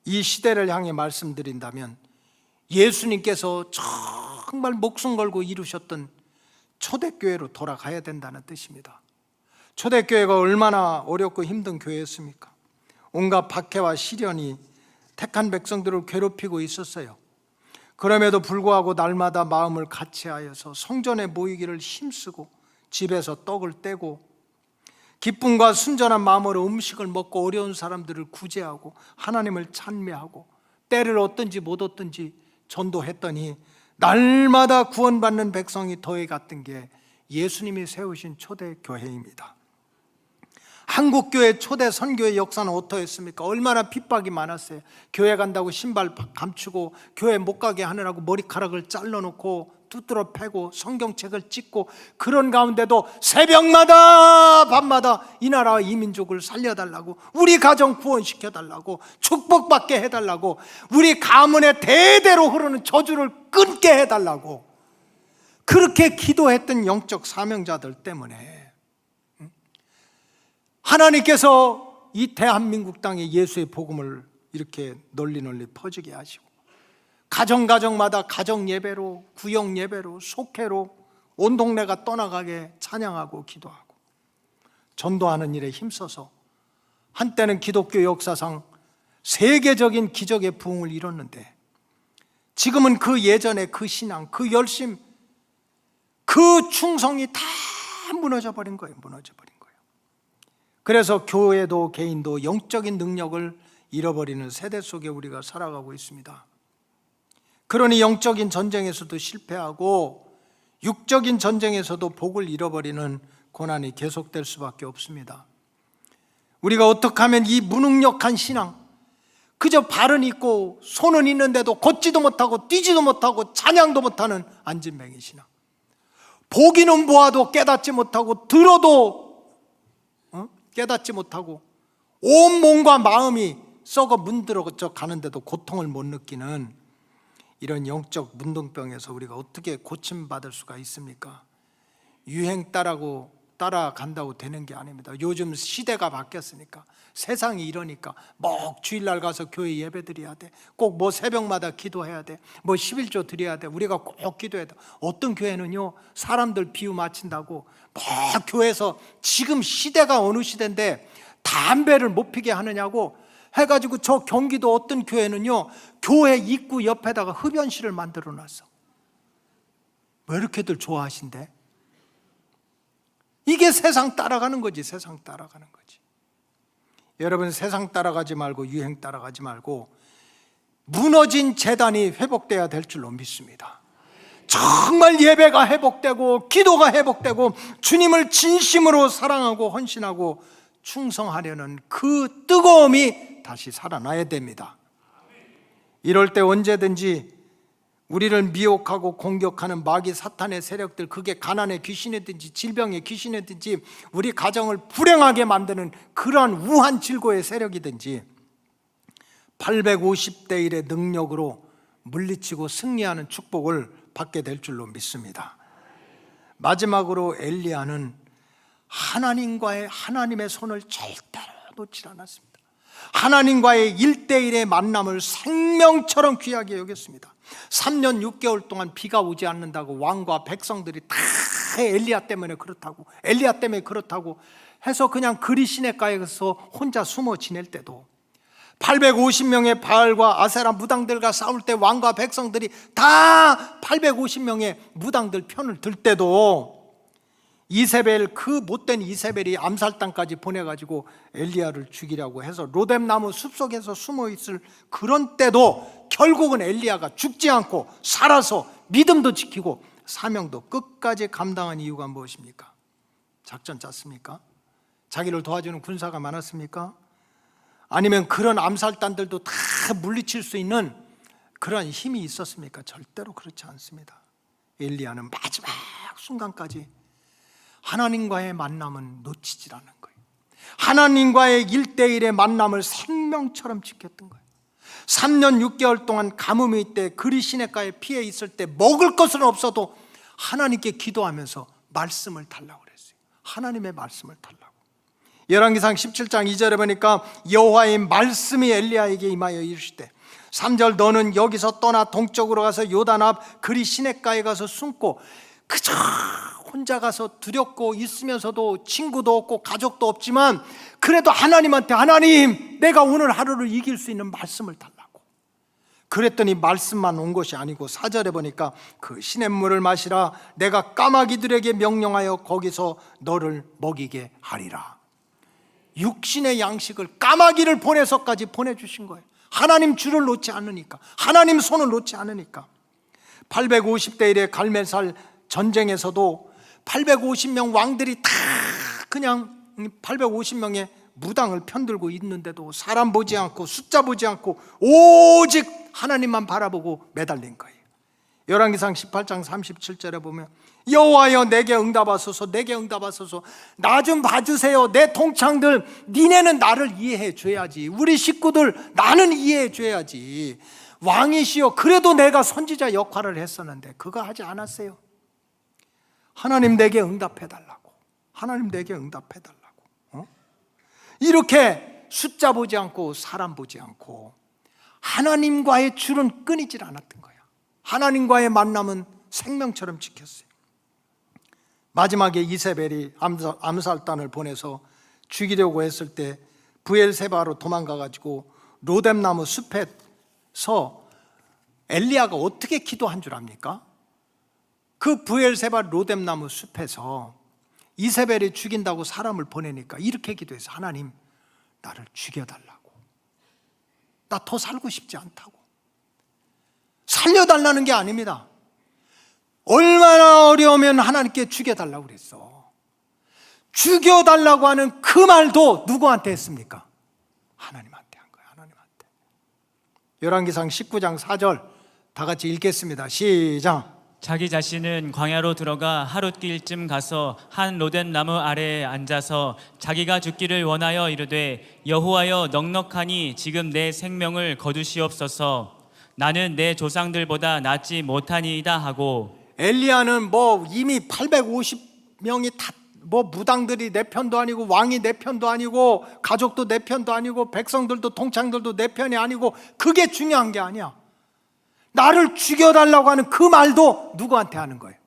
이 시대를 향해 말씀드린다면 예수님께서 정말 목숨 걸고 이루셨던 초대교회로 돌아가야 된다는 뜻입니다. 초대교회가 얼마나 어렵고 힘든 교회였습니까? 온갖 박해와 시련이 택한 백성들을 괴롭히고 있었어요. 그럼에도 불구하고 날마다 마음을 같이하여서 성전에 모이기를 힘쓰고 집에서 떡을 떼고 기쁨과 순전한 마음으로 음식을 먹고 어려운 사람들을 구제하고 하나님을 찬미하고 때를 얻든지 못 얻든지 전도했더니 날마다 구원받는 백성이 더해갔던 게 예수님이 세우신 초대교회입니다. 한국교회 초대 선교의 역사는 어떠했습니까? 얼마나 핍박이 많았어요. 교회 간다고 신발 감추고 교회 못 가게 하느라고 머리카락을 잘라놓고 두드러 패고 성경책을 찍고, 그런 가운데도 새벽마다 밤마다 이 나라와 이 민족을 살려달라고, 우리 가정 구원시켜달라고, 축복받게 해달라고, 우리 가문의 대대로 흐르는 저주를 끊게 해달라고 그렇게 기도했던 영적 사명자들 때문에 하나님께서 이 대한민국 땅에 예수의 복음을 이렇게 널리 퍼지게 하시고, 가정마다 가정 예배로, 구역 예배로, 속회로 온 동네가 떠나가게 찬양하고 기도하고 전도하는 일에 힘써서 한때는 기독교 역사상 세계적인 기적의 부흥을 이뤘는데, 지금은 그 예전의 그 신앙, 그 열심, 그 충성이 다 무너져 버린 거예요. 그래서 교회도 개인도 영적인 능력을 잃어버리는 세대 속에 우리가 살아가고 있습니다. 그러니 영적인 전쟁에서도 실패하고 육적인 전쟁에서도 복을 잃어버리는 고난이 계속될 수밖에 없습니다. 우리가 어떻게 하면 이 무능력한 신앙, 그저 발은 있고 손은 있는데도 걷지도 못하고 뛰지도 못하고 찬양도 못하는 안진뱅이 신앙, 보기는 보아도 깨닫지 못하고 들어도 깨닫지 못하고 온 몸과 마음이 썩어 문드러져 가는데도 고통을 못 느끼는 이런 영적 문둥병에서 우리가 어떻게 고침받을 수가 있습니까? 유행 따라간다고 되는 게 아닙니다. 요즘 시대가 바뀌었으니까, 세상이 이러니까 뭐 주일날 가서 교회 예배 드려야 돼, 꼭 뭐 새벽마다 기도해야 돼, 뭐 11조 드려야 돼, 우리가 꼭 기도해야 돼. 어떤 교회는요, 사람들 비유 맞춘다고 뭐 교회에서, 지금 시대가 어느 시대인데 담배를 못 피게 하느냐고 해가지고, 저 경기도 어떤 교회는요, 교회 입구 옆에다가 흡연실을 만들어 놨어. 왜 이렇게들 좋아하신대? 이게 세상 따라가는 거지. 세상 따라가는 거지. 여러분, 세상 따라가지 말고 유행 따라가지 말고 무너진 재단이 회복돼야 될 줄로 믿습니다. 정말 예배가 회복되고 기도가 회복되고 주님을 진심으로 사랑하고 헌신하고 충성하려는 그 뜨거움이 다시 살아나야 됩니다. 이럴 때 언제든지 우리를 미혹하고 공격하는 마귀 사탄의 세력들, 그게 가난의 귀신이든지 질병의 귀신이든지 우리 가정을 불행하게 만드는 그러한 우한 질고의 세력이든지 850대 1의 능력으로 물리치고 승리하는 축복을 받게 될 줄로 믿습니다. 마지막으로 엘리야는 하나님의 손을 절대로 놓지 않았습니다. 하나님과의 1대1의 만남을 생명처럼 귀하게 여겼습니다. 3년 6개월 동안 비가 오지 않는다고 왕과 백성들이 다 엘리야 때문에 그렇다고 해서 그냥 그리 시내가에서 혼자 숨어 지낼 때도, 850명의 바알과 아세라 무당들과 싸울 때 왕과 백성들이 다 850명의 무당들 편을 들 때도, 이세벨, 그 못된 이세벨이 암살단까지 보내가지고 엘리야를 죽이려고 해서 로뎀나무 숲속에서 숨어있을 그런 때도 결국은 엘리야가 죽지 않고 살아서 믿음도 지키고 사명도 끝까지 감당한 이유가 무엇입니까? 작전 짰습니까? 자기를 도와주는 군사가 많았습니까? 아니면 그런 암살단들도 다 물리칠 수 있는 그런 힘이 있었습니까? 절대로 그렇지 않습니다. 엘리야는 마지막 순간까지 하나님과의 만남은 놓치질 않은 거예요. 하나님과의 1대1의 만남을 생명처럼 지켰던 거예요. 3년 6개월 동안 가뭄이 때 그리 시내가에 피해 있을 때 먹을 것은 없어도 하나님께 기도하면서 말씀을 달라고 그랬어요. 하나님의 말씀을 달라고. 열왕기상 17장 2절에 보니까 여호와의 말씀이 엘리야에게 임하여 이르시되 3절 너는 여기서 떠나 동쪽으로 가서 요단 앞 그리 시내가에 가서 숨고, 그저 혼자 가서 두렵고 있으면서도 친구도 없고 가족도 없지만 그래도 하나님한테, 하나님 내가 오늘 하루를 이길 수 있는 말씀을 달라고 그랬더니 말씀만 온 것이 아니고 4절에 보니까 그 시냇물을 마시라, 내가 까마귀들에게 명령하여 거기서 너를 먹이게 하리라. 육신의 양식을 까마귀를 보내서까지 보내주신 거예요. 하나님 줄을 놓지 않으니까, 하나님 손을 놓지 않으니까. 850대 1의 갈멜살 전쟁에서도 850명 왕들이 다 그냥 850명의 무당을 편들고 있는데도 사람 보지 않고 숫자 보지 않고 오직 하나님만 바라보고 매달린 거예요. 열왕기상 18장 37절에 보면 여호와여 내게 응답하소서, 내게 응답하소서, 나 좀 봐주세요. 내 동창들, 니네는 나를 이해해 줘야지, 우리 식구들 나는 이해해 줘야지. 왕이시여, 그래도 내가 선지자 역할을 했었는데 그거 하지 않았어요. 하나님 내게 응답해 달라고, 하나님 내게 응답해 달라고. 이렇게 숫자 보지 않고 사람 보지 않고 하나님과의 줄은 끊이질 않았던 거야. 하나님과의 만남은 생명처럼 지켰어요. 마지막에 이세벨이 암살단을 보내서 죽이려고 했을 때 브엘세바로 도망가가지고 로뎀나무 숲에서 엘리야가 어떻게 기도한 줄 압니까? 그 브엘세바 로뎀나무 숲에서 이세벨이 죽인다고 사람을 보내니까 이렇게 기도해서, 하나님 나를 죽여달라고, 나 더 살고 싶지 않다고. 살려달라는 게 아닙니다. 얼마나 어려우면 하나님께 죽여달라고 그랬어. 죽여달라고 하는 그 말도 누구한테 했습니까? 하나님한테 한 거예요. 하나님한테. 열왕기상 19장 4절 다 같이 읽겠습니다. 시작. 자기 자신은 광야로 들어가 하룻길쯤 가서 한 로덴 나무 아래에 앉아서 자기가 죽기를 원하여 이르되 여호와여 넉넉하니 지금 내 생명을 거두시옵소서. 나는 내 조상들보다 낫지 못하니이다 하고. 엘리야는 뭐 이미 850명이 다 뭐 무당들이 내 편도 아니고 왕이 내 편도 아니고 가족도 내 편도 아니고 백성들도 동창들도 내 편이 아니고 그게 중요한 게 아니야. 나를 죽여달라고 하는 그 말도 누구한테 하는 거예요?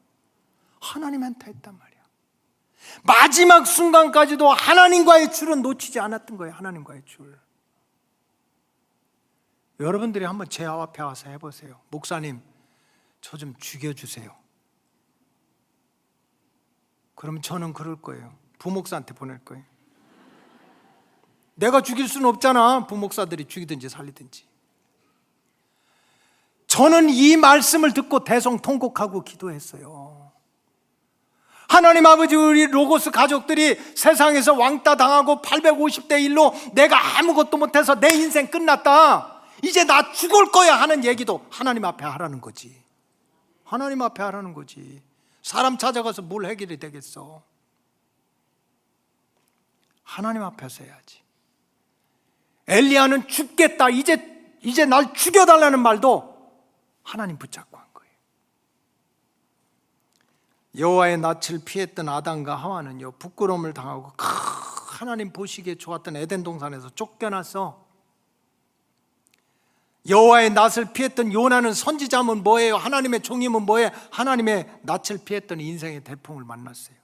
하나님한테 했단 말이야. 마지막 순간까지도 하나님과의 줄은 놓치지 않았던 거예요. 하나님과의 줄. 여러분들이 한번 제 앞에 와서 해보세요. 목사님, 저 좀 죽여주세요. 그러면 저는 그럴 거예요. 부목사한테 보낼 거예요. 내가 죽일 수는 없잖아. 부목사들이 죽이든지 살리든지. 저는 이 말씀을 듣고 대성통곡하고 기도했어요. 하나님 아버지, 우리 로고스 가족들이 세상에서 왕따 당하고 850대 1로 내가 아무것도 못해서 내 인생 끝났다, 이제 나 죽을 거야 하는 얘기도 하나님 앞에 하라는 거지. 하나님 앞에 하라는 거지. 사람 찾아가서 뭘 해결이 되겠어. 하나님 앞에서 해야지. 엘리야는 죽겠다, 이제 날 죽여달라는 말도 하나님 붙잡고 한 거예요. 여호와의 낯을 피했던 아담과 하와는요, 부끄러움을 당하고 하나님 보시기에 좋았던 에덴 동산에서 쫓겨났어. 여호와의 낯을 피했던 요나는 선지자면 뭐예요? 하나님의 종이면 뭐예요? 하나님의 낯을 피했던 인생의 대풍을 만났어요.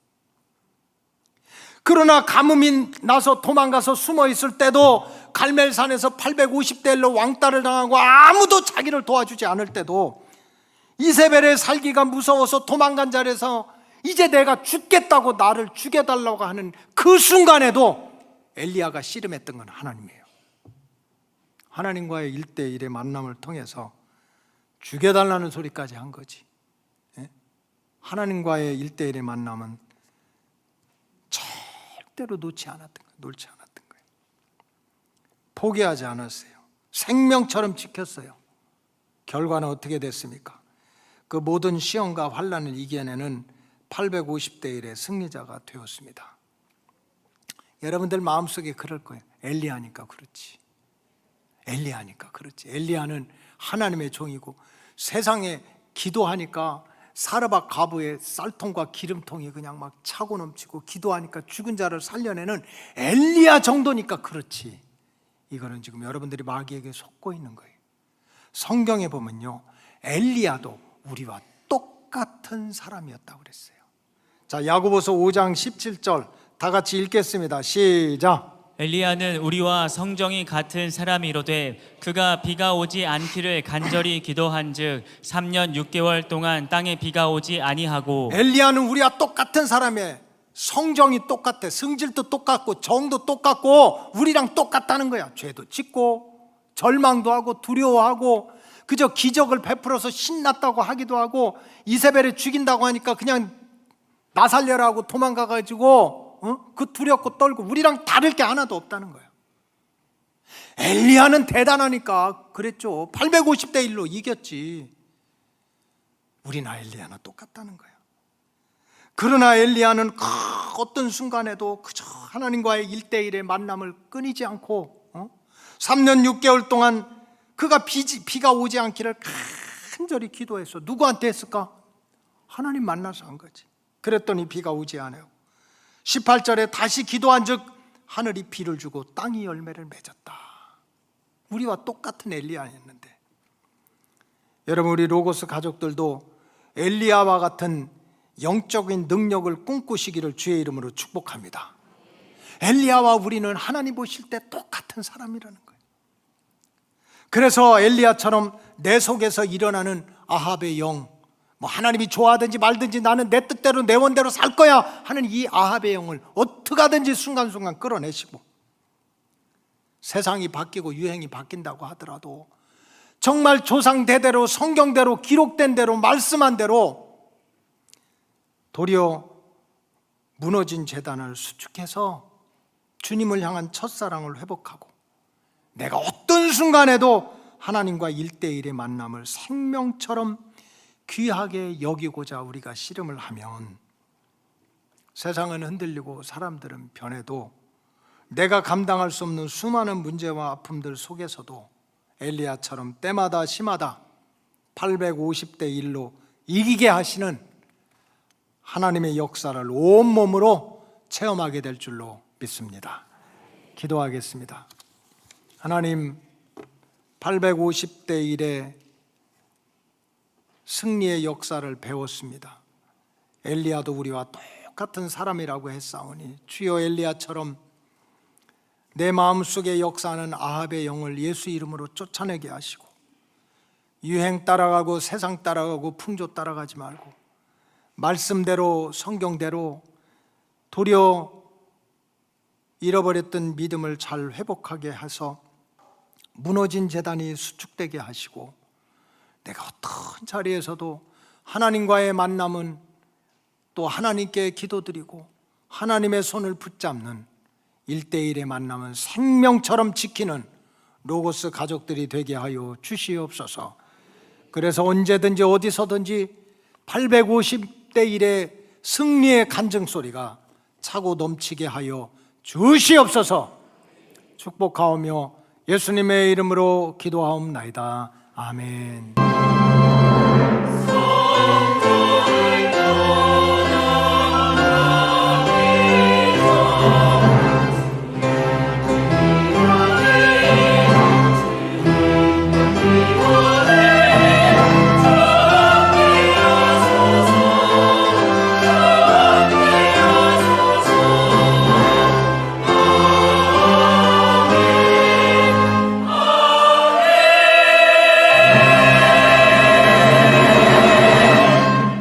그러나 가뭄이 나서 도망가서 숨어 있을 때도, 갈멜산에서 850대 1로 왕따를 당하고 아무도 자기를 도와주지 않을 때도, 이세벨의 살기가 무서워서 도망간 자리에서 이제 내가 죽겠다고 나를 죽여달라고 하는 그 순간에도 엘리야가 씨름했던 건 하나님이에요. 하나님과의 1대1의 만남을 통해서 죽여달라는 소리까지 한 거지. 하나님과의 1대1의 만남은 절대로 놓지 않았던 거예요. 포기하지 않았어요. 생명처럼 지켰어요. 결과는 어떻게 됐습니까? 그 모든 시험과 환난을 이겨내는 850대 1의 승리자가 되었습니다. 여러분들 마음속에 그럴 거예요. 엘리야니까 그렇지. 엘리야니까 그렇지. 엘리야는 하나님의 종이고, 세상에 기도하니까 사르밧 가부의 쌀통과 기름통이 그냥 막 차고 넘치고, 기도하니까 죽은 자를 살려내는 엘리야 정도니까 그렇지. 이거는 지금 여러분들이 마귀에게 속고 있는 거예요. 성경에 보면요, 엘리야도 우리와 똑같은 사람이었다고 그랬어요. 자, 야고보서 5장 17절 다 같이 읽겠습니다. 시작. 엘리야는 우리와 성정이 같은 사람이로되 그가 비가 오지 않기를 간절히 기도한즉 3년 6개월 동안 땅에 비가 오지 아니하고. 엘리야는 우리와 똑같은 사람이에요. 성정이 똑같아. 성질도 똑같고 정도 똑같고 우리랑 똑같다는 거야. 죄도 짓고 절망도 하고 두려워하고 그저 기적을 베풀어서 신났다고 하기도 하고, 이세벨을 죽인다고 하니까 그냥 나 살려라고 도망가가지고 그 두렵고 떨고, 우리랑 다를 게 하나도 없다는 거예요. 엘리야는 대단하니까 그랬죠. 850대 1로 이겼지. 우리나 엘리야나 똑같다는 거예요. 그러나 엘리야는 어떤 순간에도 그저 하나님과의 1대1의 만남을 끊이지 않고 3년 6개월 동안 그가 비가 오지 않기를 간절히 기도했어. 누구한테 했을까? 하나님 만나서 한 거지. 그랬더니 비가 오지 않아요. 18절에 다시 기도한 즉 하늘이 비를 주고 땅이 열매를 맺었다. 우리와 똑같은 엘리야였는데, 여러분, 우리 로고스 가족들도 엘리야와 같은 영적인 능력을 꿈꾸시기를 주의 이름으로 축복합니다. 엘리야와 우리는 하나님 보실 때 똑같은 사람이라는 거예요. 그래서 엘리야처럼 내 속에서 일어나는 아합의 영, 뭐 하나님이 좋아하든지 말든지 나는 내 뜻대로 내 원대로 살 거야 하는 이 아합의 영을 어떻게 하든지 순간순간 끌어내시고, 세상이 바뀌고 유행이 바뀐다고 하더라도 정말 조상 대대로 성경대로 기록된 대로 말씀한 대로 도리어 무너진 재단을 수축해서 주님을 향한 첫사랑을 회복하고, 내가 어떤 순간에도 하나님과 1대1의 만남을 생명처럼 귀하게 여기고자 우리가 씨름을 하면 세상은 흔들리고 사람들은 변해도 내가 감당할 수 없는 수많은 문제와 아픔들 속에서도 엘리야처럼 때마다 시마다 850대 1로 이기게 하시는 하나님의 역사를 온몸으로 체험하게 될 줄로 믿습니다. 기도하겠습니다. 하나님, 850대 1의 승리의 역사를 배웠습니다. 엘리야도 우리와 똑같은 사람이라고 했사오니 주여 엘리야처럼 내 마음속에 역사하는 아합의 영을 예수 이름으로 쫓아내게 하시고 유행 따라가고 세상 따라가고 풍조 따라가지 말고 말씀대로 성경대로 도리어 잃어버렸던 믿음을 잘 회복하게 해서 무너진 재단이 수축되게 하시고 내가 어떤 자리에서도 하나님과의 만남은 또 하나님께 기도드리고 하나님의 손을 붙잡는 1대1의 만남은 생명처럼 지키는 로고스 가족들이 되게 하여 주시옵소서. 그래서 언제든지 어디서든지 850대 1의 승리의 간증소리가 차고 넘치게 하여 주시옵소서. 축복하오며 예수님의 이름으로 기도하옵나이다. 아멘.